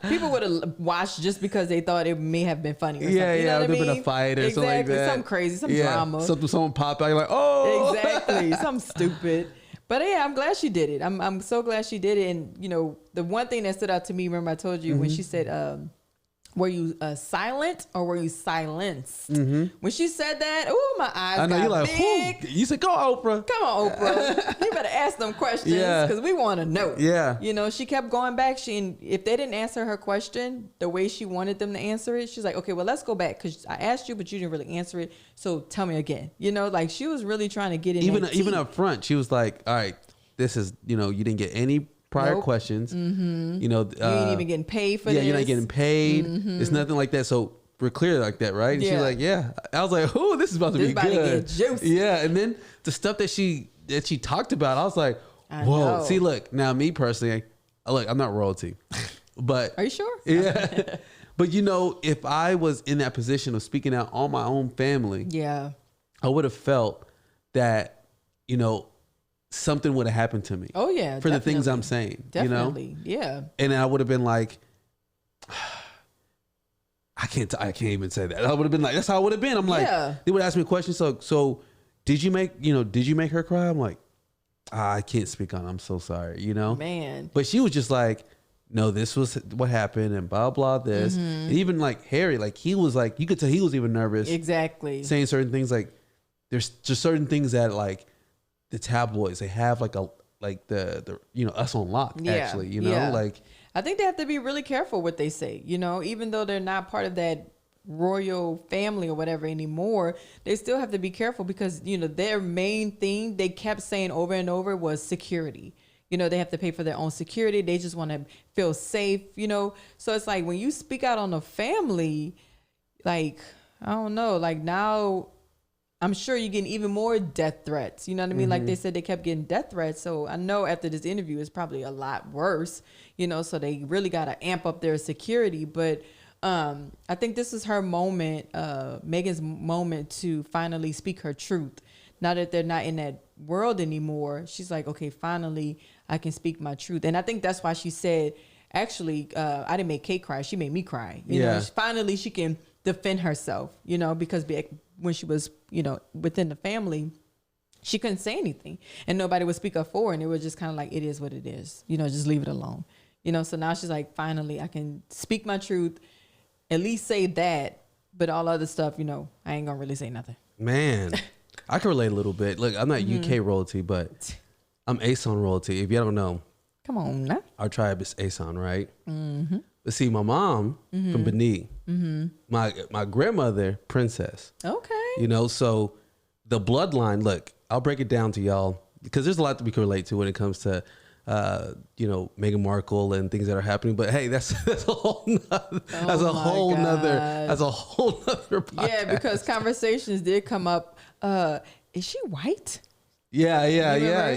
People would have watched just because they thought it may have been funny or something. Yeah, You know yeah. what I There'd mean? been a fight or something like that. Something crazy, some drama. Someone pop out. You're like, oh. Exactly. Something stupid. But yeah, I'm glad she did it. I'm so glad she did it. And you know, the one thing that stood out to me, remember I told you when she said, were you silent or were you silenced? When she said that, oh, my eyes I know, got you're like, big. you said, go Oprah. Come on, Oprah. You better ask them questions because we want to know. Yeah. You know, she kept going back. If they didn't answer her question the way she wanted them to answer it, she's like, okay, well, let's go back because I asked you, but you didn't really answer it. So tell me again. You know, like she was really trying to get in. Even up front, she was like, all right, this is, you you didn't get any prior questions. You know, you ain't even getting paid for this. You're not getting paid. It's nothing like that. So we're clear like that, right? And she's like, yeah. I was like, oh, this is about to be good. To get juicy. Yeah, and then the stuff that she talked about, I was like, I whoa. know. See, look, now me personally, look, I'm not royalty, but Are you sure? Yeah, but if I was in that position of speaking out on my own family, Yeah. I would have felt that, something would have happened to me. Oh yeah. For the things I'm saying, Definitely. Yeah. and I would have been like, I can't even say that. I would have been like, that's how I would have been. I'm like, they would ask me a question. So did you make her cry? I'm like, I can't speak on it. I'm so sorry, Man. But she was just like, no, this was what happened and blah, blah, this. And even like Harry, like he was like, you could tell he was even nervous. Exactly. Saying certain things like, there's just certain things that like the tabloids, they have like the us on lock, actually, like. I think they have to be really careful what they say, even though they're not part of that royal family or whatever anymore, they still have to be careful because, their main thing they kept saying over and over was security. They have to pay for their own security. They just want to feel safe, So it's like when you speak out on a family, like, I don't know, like now I'm sure you're getting even more death threats. You know what I mean? Like they said, they kept getting death threats. So I know after this interview, it's probably a lot worse, so they really got to amp up their security. But I think this is her moment, Meghan's moment to finally speak her truth. Now that they're not in that world anymore, she's like, okay, finally I can speak my truth. And I think that's why she said, actually, I didn't make Kate cry. She made me cry. Finally she can defend herself, because when she was, within the family, she couldn't say anything and nobody would speak up for her. And it was just kind of like, it is what it is, just leave it alone. So now she's like, finally, I can speak my truth, at least say that. But all other stuff, I ain't gonna really say nothing. Man, I can relate a little bit. Look, I'm not UK royalty, but I'm ASON royalty. If you don't know, come on now. Our tribe is ASON, right? But see, my mom from Benin, my grandmother, Princess. Okay. So the bloodline, look, I'll break it down to y'all because there's a lot that we can relate to when it comes to, Meghan Markle and things that are happening. But hey, that's a whole nother, that's a whole nother podcast. Yeah, because conversations did come up. Is she white? Yeah.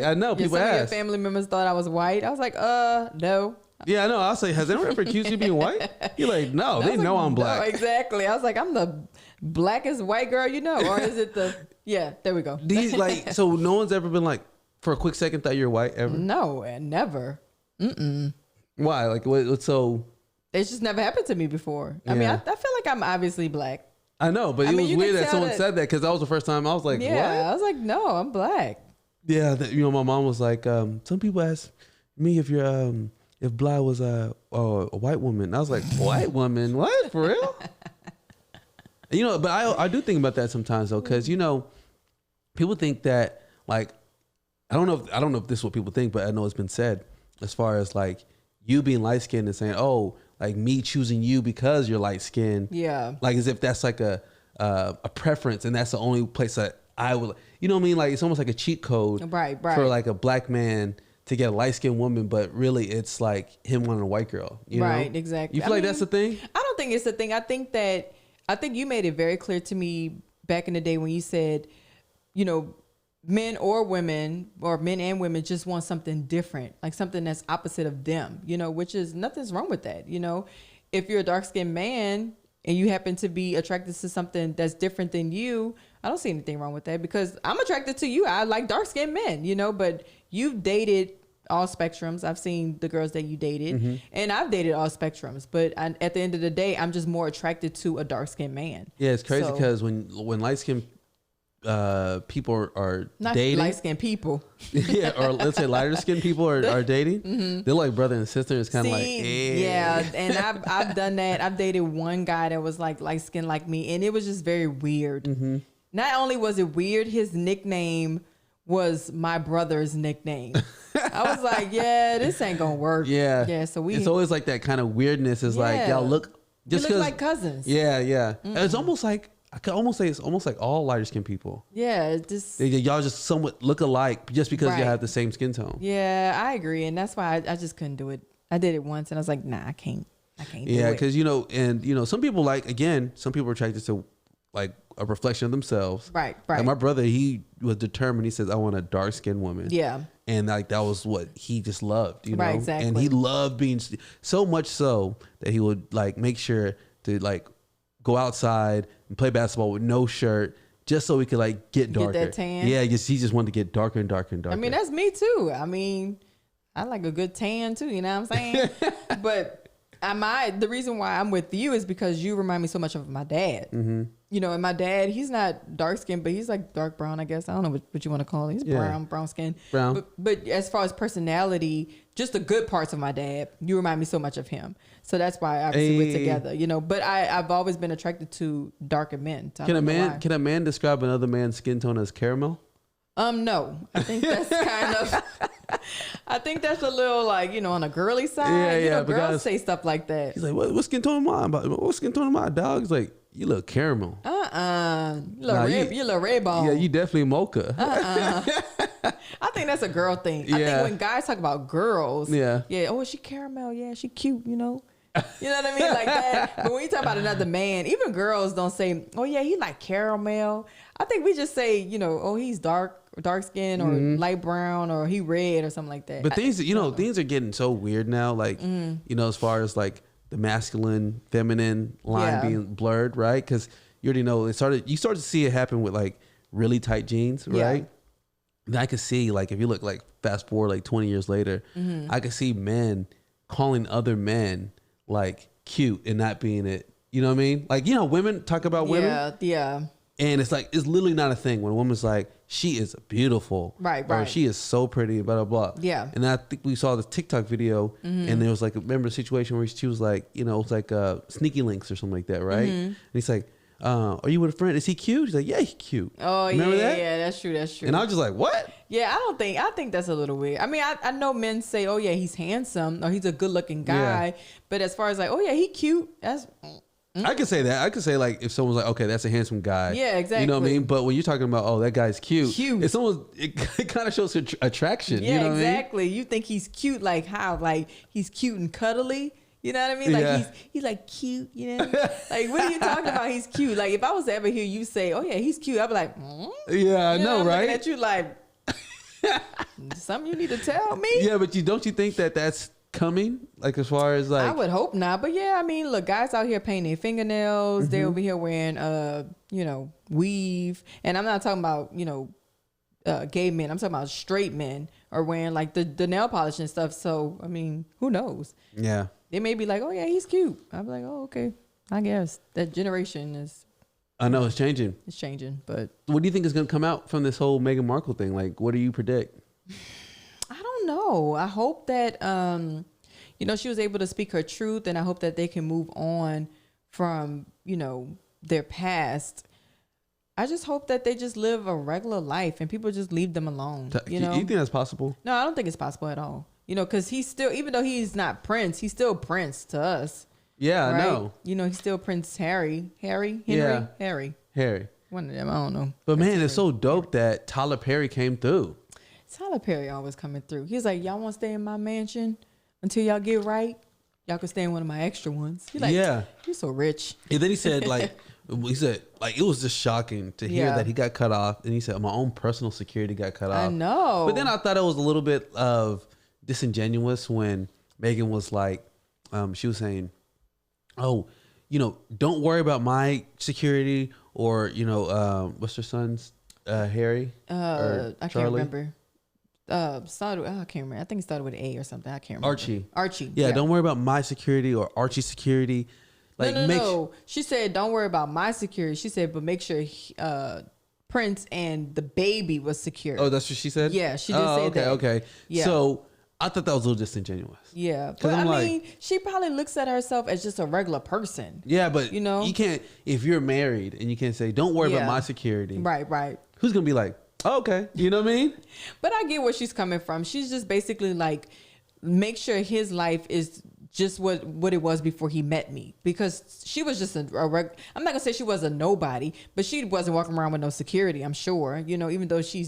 I know. People some ask. of your family members thought I was white. I was like, no. Yeah, I know. I'll say, has anyone ever accused you of being white? You're like, no, they know I'm black. No, exactly. I was like, I'm the blackest white girl or is it there we go. So no one's ever been like, for a quick second, thought you're white ever? No, never. Why? Like, what? So it's just never happened to me before. I mean, I feel like I'm obviously black. I know, but it was weird that someone said that because that was the first time I was like, what? I was like, no, I'm black. Yeah, my mom was like, some people ask me if you're if Bly was a white woman. I was like, white woman? What? For real? But I do think about that sometimes though, because people think that like, I don't know if this is what people think, but I know it's been said as far as like you being light skinned and saying, oh, like me choosing you because you're light skinned. Yeah. Like as if that's like a preference and that's the only place that I would, what I mean? Like it's almost like a cheat code right. for like a black man to get a light skinned woman, but really it's like him wanting a white girl. Right, exactly. You feel like that's the thing? I don't think it's the thing. I think you made it very clear to me back in the day when you said, men or women or men and women just want something different, like something that's opposite of them, which is nothing's wrong with that. If you're a dark skinned man, and you happen to be attracted to something that's different than you, I don't see anything wrong with that, because I'm attracted to you. I like dark skinned men, you know, but you've dated all spectrums. I've seen the girls that you dated, and I've dated all spectrums. But at the end of the day, I'm just more attracted to a dark skinned man. Yeah, it's crazy because when light skinned people are not dating, light skinned people, yeah, or let's say lighter skinned people are dating, they're like brother and sister. It's kind of like, yeah. And I've done that. I've dated one guy that was like light skinned like me, and it was just very weird. Not only was it weird, his nickname was my brother's nickname. I was like, yeah, this ain't gonna work. Yeah. So it's always like that kind of weirdness. Is like, y'all look just look like cousins. Yeah. It's almost like, I could almost say it's almost like all lighter skinned people. Yeah, it's just y'all just somewhat look alike just because you have the same skin tone. Yeah, I agree, and that's why I just couldn't do it. I did it once, and I was like, nah, I can't. Yeah, because some people some people are attracted to like a reflection of themselves. Right. Like my brother, he was determined. He says, I want a dark skinned woman. Yeah. And like that was what he just loved, you know. Right, exactly. And he loved being so much so that he would like make sure to like go outside and play basketball with no shirt just so he could like get darker. Get that tan. Yeah, he just wanted to get darker and darker and darker. I mean, that's me too. I mean, I like a good tan too, you know what I'm saying? But the reason why I'm with you is because you remind me so much of my dad. You know, and my dad, he's not dark skinned, but he's like dark brown, I guess. I don't know what you want to call it. He's brown skin. Brown. But as far as personality, just the good parts of my dad, you remind me so much of him. So that's why obviously we're together, you know. But I've always been attracted to darker men. Can a man describe another man's skin tone as caramel? No. I think that's kind of I think that's a little like, you know, on a girly side. Yeah, you know, girls say stuff like that. He's like, what skin tone am I? What skin tone am I, dog? He's like, you look caramel. You look red ball. Yeah, you definitely mocha. I think that's a girl thing. I think when guys talk about girls, oh, she caramel, yeah, she cute, you know. You know what I mean? Like that. But when you talk about another man, even girls don't say, oh yeah, he like caramel. I think we just say, you know, oh, he's dark skin or light brown or he red or something like that. But things are getting so weird now. Like, you know, as far as like the masculine, feminine line being blurred, right? Because you already know you started to see it happen with like really tight jeans, right? And I could see like, if you look like fast forward like 20 years later, I could see men calling other men like cute and not being it. You know what I mean? Like, you know, women talk about women. Yeah. And it's like, it's literally not a thing when a woman's like, she is beautiful. Right. Or she is so pretty, blah, blah, blah. Yeah. And I think we saw this TikTok video and there was like, remember the situation where she was like, you know, it's like sneaky links or something like that, right? And he's like, are you with a friend? Is he cute? He's like, yeah, he's cute. Oh, remember that? Yeah, that's true. And I was just like, what? Yeah, I think that's a little weird. I mean, I know men say, oh yeah, he's handsome or he's a good looking guy. Yeah. But as far as like, oh yeah, he cute. That's... I could say that. I could say like if someone's like, okay, that's a handsome guy. Yeah, exactly. You know what I mean? But when you're talking about, oh, that guy's cute. It kind of shows attraction. Yeah, you know exactly. What I mean? You think he's cute, like how? Like he's cute and cuddly. You know what I mean? Like he's like cute. You know? Like what are you talking about? He's cute. Like if I was to ever hear you say, oh yeah, he's cute, I'd be like, yeah, I know, right? At you like something you need to tell me. Yeah, but don't you think that that's coming? Like as far as like, I would hope not, but yeah, I mean, look, guys out here painting their fingernails, they over here wearing you know, weave, and I'm not talking about, you know, gay men. I'm talking about straight men are wearing like the nail polish and stuff. So I mean, who knows? Yeah, they may be like, oh yeah, he's cute. I'm like, oh okay, I guess that generation is. I know it's changing. It's changing, but what do you think is going to come out from this whole Meghan Markle thing? Like, what do you predict? I don't know. I hope that you know, she was able to speak her truth, and I hope that they can move on from, you know, their past. I just hope that they just live a regular life and people just leave them alone. You know, you think that's possible? No, I don't think it's possible at all. You know, because he's still, even though he's not Prince, he's still Prince to us. Yeah, right? I know. You know, he's still Prince Harry. Harry. One of them, I don't know. But man, it's so dope that Tyler Perry came through. Tyler Perry always coming through. He's like, y'all want to stay in my mansion until y'all get right? Y'all can stay in one of my extra ones. You're like, yeah, you're so rich. And then he said, like, it was just shocking to hear that he got cut off. And he said, my own personal security got cut off. I know. But then I thought it was a little bit of disingenuous when Meghan was like, she was saying, oh, don't worry about my security or, what's their son's, Harry? I can't remember. I can't remember. I think it started with an A or something. I can't remember. Archie. Yeah, don't worry about my security or Archie's security. Like, no. She said, don't worry about my security. She said, but make sure Prince and the baby was secure. Oh, that's what she said? Yeah, she did say that. Okay. Yeah. So I thought that was a little disingenuous. Yeah. But I mean, she probably looks at herself as just a regular person. Yeah, but you can't, if you're married and you can't say, don't worry about my security. Right. Who's going to be like, oh, okay. You know what I mean? But I get where she's coming from. She's just basically like, make sure his life is just what it was before he met me, because she was just I'm not gonna say she was a nobody, but she wasn't walking around with no security, I'm sure, even though she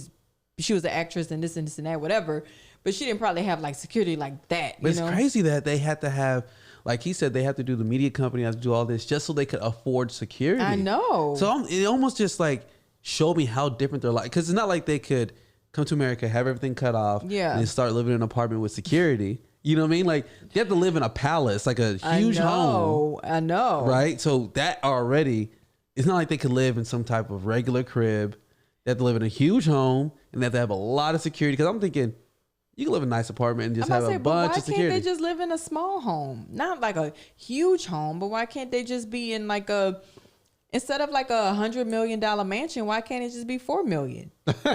was an actress and this and this and that, whatever, but she didn't probably have like security like that. But it's crazy that they had to have, like he said, they have to do the media company, have to do all this just so they could afford security. I know. So it almost just like showed me how different their life, because it's not like they could come to America, have everything cut off, and start living in an apartment with security. You know what I mean? Like, they have to live in a palace, like a huge home. I know. Right? So that already, it's not like they could live in some type of regular crib. They have to live in a huge home, and they have to have a lot of security. Because I'm thinking, you can live in a nice apartment and just have a bunch of security. Why can't they just live in a small home? Not like a huge home, but why can't they just be in like instead of like $100 million mansion, why can't it just be $4 million?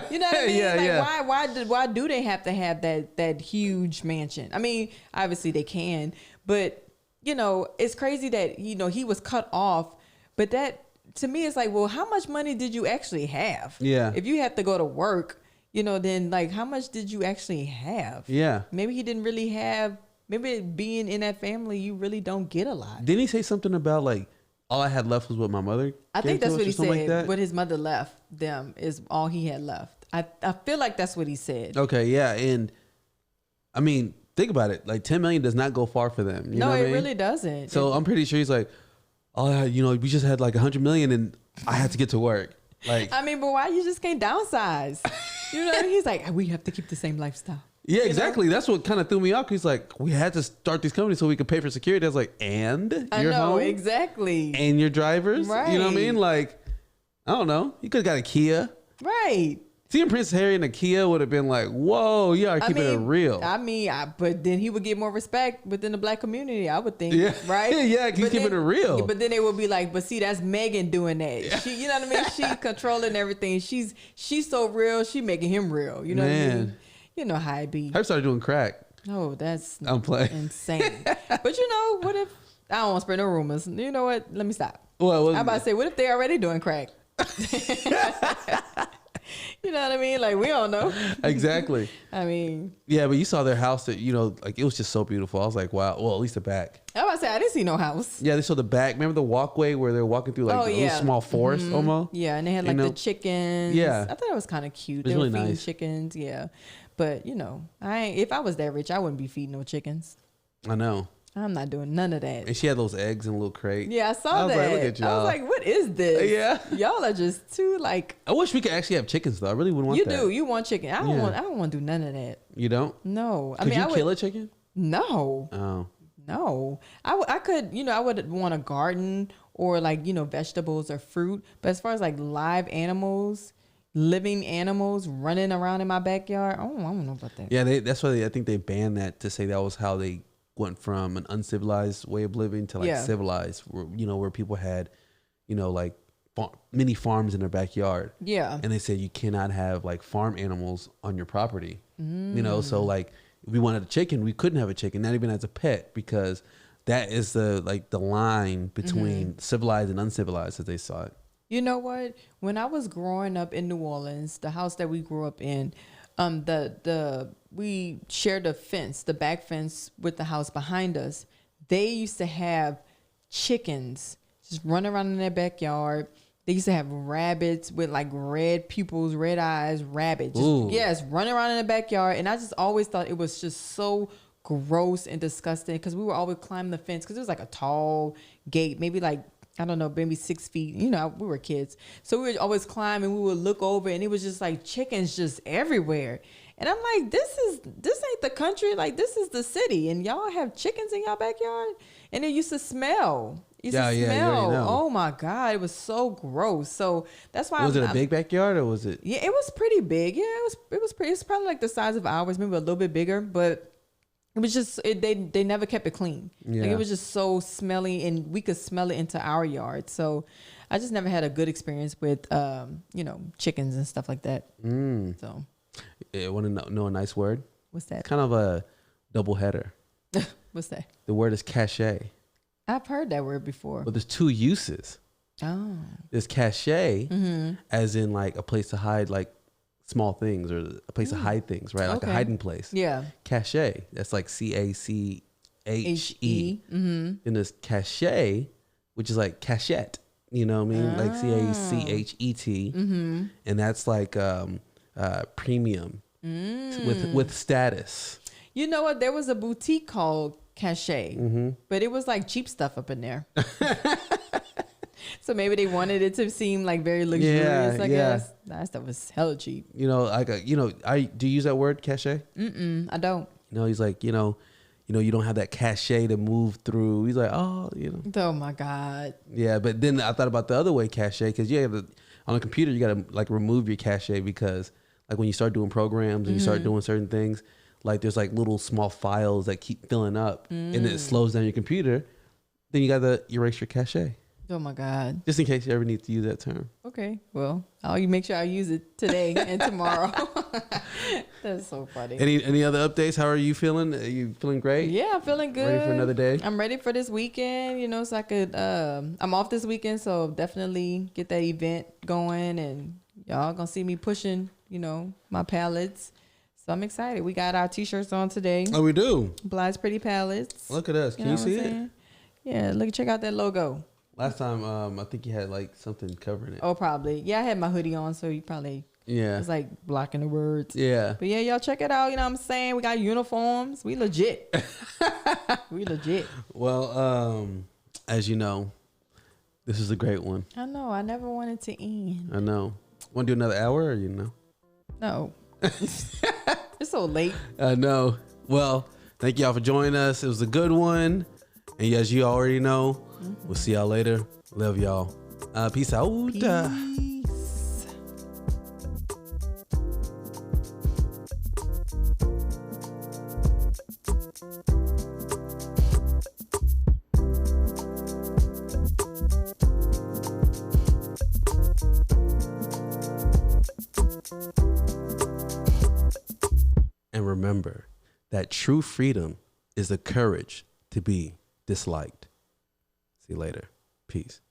You know what I mean? Why do they have to have that huge mansion? I mean, obviously they can, but it's crazy that he was cut off. But that to me is like, well, how much money did you actually have? Yeah. If you have to go to work, then like how much did you actually have? Yeah. Maybe he didn't really have. Maybe being in that family, you really don't get a lot. Didn't he say something about like, all I had left was what my mother. I think that's what he said. Like what his mother left them is all he had left. I feel like that's what he said. Okay, yeah, and I mean, think about it. Like $10 million does not go far for them. You know what I mean? Really doesn't. So I'm pretty sure he's like, oh, we just had like $100 million, and I had to get to work. Like, I mean, but why you just can't downsize? You know what I mean? He's like, we have to keep the same lifestyle. Yeah, exactly. That's what kind of threw me off. He's like, we had to start these companies so we could pay for security. I was like, and your home? Exactly. And your drivers? Right. You know what I mean? Like, I don't know. You could have got a Kia. Right. Seeing Prince Harry in a Kia would have been like, whoa, you are keeping it real. I mean, but then he would get more respect within the black community, I would think. Yeah. Right? Yeah, he's keeping it real. But then they would be like, but see, that's Meghan doing that. Yeah. She, you know what I mean? She controlling everything. She's so real. She making him real. You know what I mean? You know how it be. I started doing crack. Oh, that's I'm playing. Insane. But what if, I don't want to spread no rumors. You know what? Let me stop. Well, I'm about to say, what if they're already doing crack? You know what I mean? Like, we don't know. Exactly. I mean. Yeah, but you saw their house that, like it was just so beautiful. I was like, wow. Well, at least the back. I was about to say, I didn't see no house. Yeah, they showed the back. Remember the walkway where they're walking through like a little small forest almost? Yeah, and they had like the chickens. Yeah. I thought it was kind of cute. It was they were really feeding nice. chickens. Yeah. But, if I was that rich, I wouldn't be feeding no chickens. I know. I'm not doing none of that. And she had those eggs in a little crate. Yeah, I saw that. Like, look at y'all. I was like, what is this? Yeah. Y'all are just too like. I wish we could actually have chickens though. I really would want you that. You do. You want chicken. I don't want to do none of that. You don't? No. Could you kill a chicken? No. Oh. No. I could, I would want a garden or like, vegetables or fruit. But as far as like live animals, living animals running around in my backyard, I don't know about that. Yeah, that's why I think they banned that, to say that was how they went from an uncivilized way of living to like civilized, where people had, like mini farms in their backyard. Yeah. And they said you cannot have like farm animals on your property. So like if we wanted a chicken, we couldn't have a chicken, not even as a pet, because that is the line between civilized and uncivilized, as they saw it. You know what? When I was growing up in New Orleans, the house that we grew up in, we shared a fence, the back fence with the house behind us. They used to have chickens just run around in their backyard. They used to have rabbits with like red pupils, red eyes, rabbits. Yes, running around in the backyard. And I just always thought it was just so gross and disgusting, because we were always climbing the fence, because it was like a tall gate, maybe like, I don't know, maybe 6 feet. We were kids. So we would always climb and we would look over, and it was just like chickens just everywhere. And I'm like, this ain't get the country. Like, this is the city, and y'all have chickens in y'all backyard, and it used to smell. You already know. Oh my God, it was so gross. So that's why. Was it a big backyard or was it? Yeah, it was pretty big. Yeah, it was pretty. It's probably like the size of ours, maybe a little bit bigger, but it was just they never kept it clean. Yeah. Like, it was just so smelly, and we could smell it into our yard. So I just never had a good experience with chickens and stuff like that. So Yeah, want to know a nice word? what's that? Kind of a double header. What's that? The word is cachet. I've heard that word before. But there's two uses. Oh. There's cachet, as in like a place to hide like small things, or a place to hide things, right? Like a hiding place. Yeah. Cachet. That's like CACHE. Mm-hmm. And there's cachet, which is like cachette. You know what I mean? Like CACHET. Mm-hmm. And that's like premium with status. You know what? There was a boutique called Cachet, but it was like cheap stuff up in there. So maybe they wanted it to seem like very luxurious. I guess that stuff was hella cheap. You know, like I do you use that word cachet? I don't. You know, he's like, you don't have that cachet to move through. He's like, oh. Oh my God. Yeah, but then I thought about the other way, cachet, because on a computer you got to like remove your cachet, because like when you start doing programs and you start doing certain things, like there's like little small files that keep filling up and it slows down your computer. Then you got to erase your cachet. Oh my God. Just in case you ever need to use that term. Okay. Well, I'll make sure I use it today and tomorrow. That's so funny. Any other updates? How are you feeling? Are you feeling great? Yeah, I'm feeling good. Ready for another day? I'm ready for this weekend, so I could, I'm off this weekend, so definitely get that event going, and y'all gonna see me pushing, my palettes. So I'm excited. We got our t-shirts on today. Oh, we do. Bly's Pretty Palettes. Look at us. Can you see it? Yeah, check out that logo. Last time, I think you had like something covering it. Oh, probably. Yeah, I had my hoodie on, so you probably was like blocking the words. Yeah. But yeah, y'all check it out. You know what I'm saying? We got uniforms. We legit. We legit. Well, as you know, this is a great one. I know. I never wanted to end. I know. Want to do another hour, or No. It's so late. I know. Well, thank y'all for joining us. It was a good one. And as you already know, we'll see y'all later. Love y'all. Peace out. Peace. And remember that true freedom is the courage to be disliked. See you later. Peace.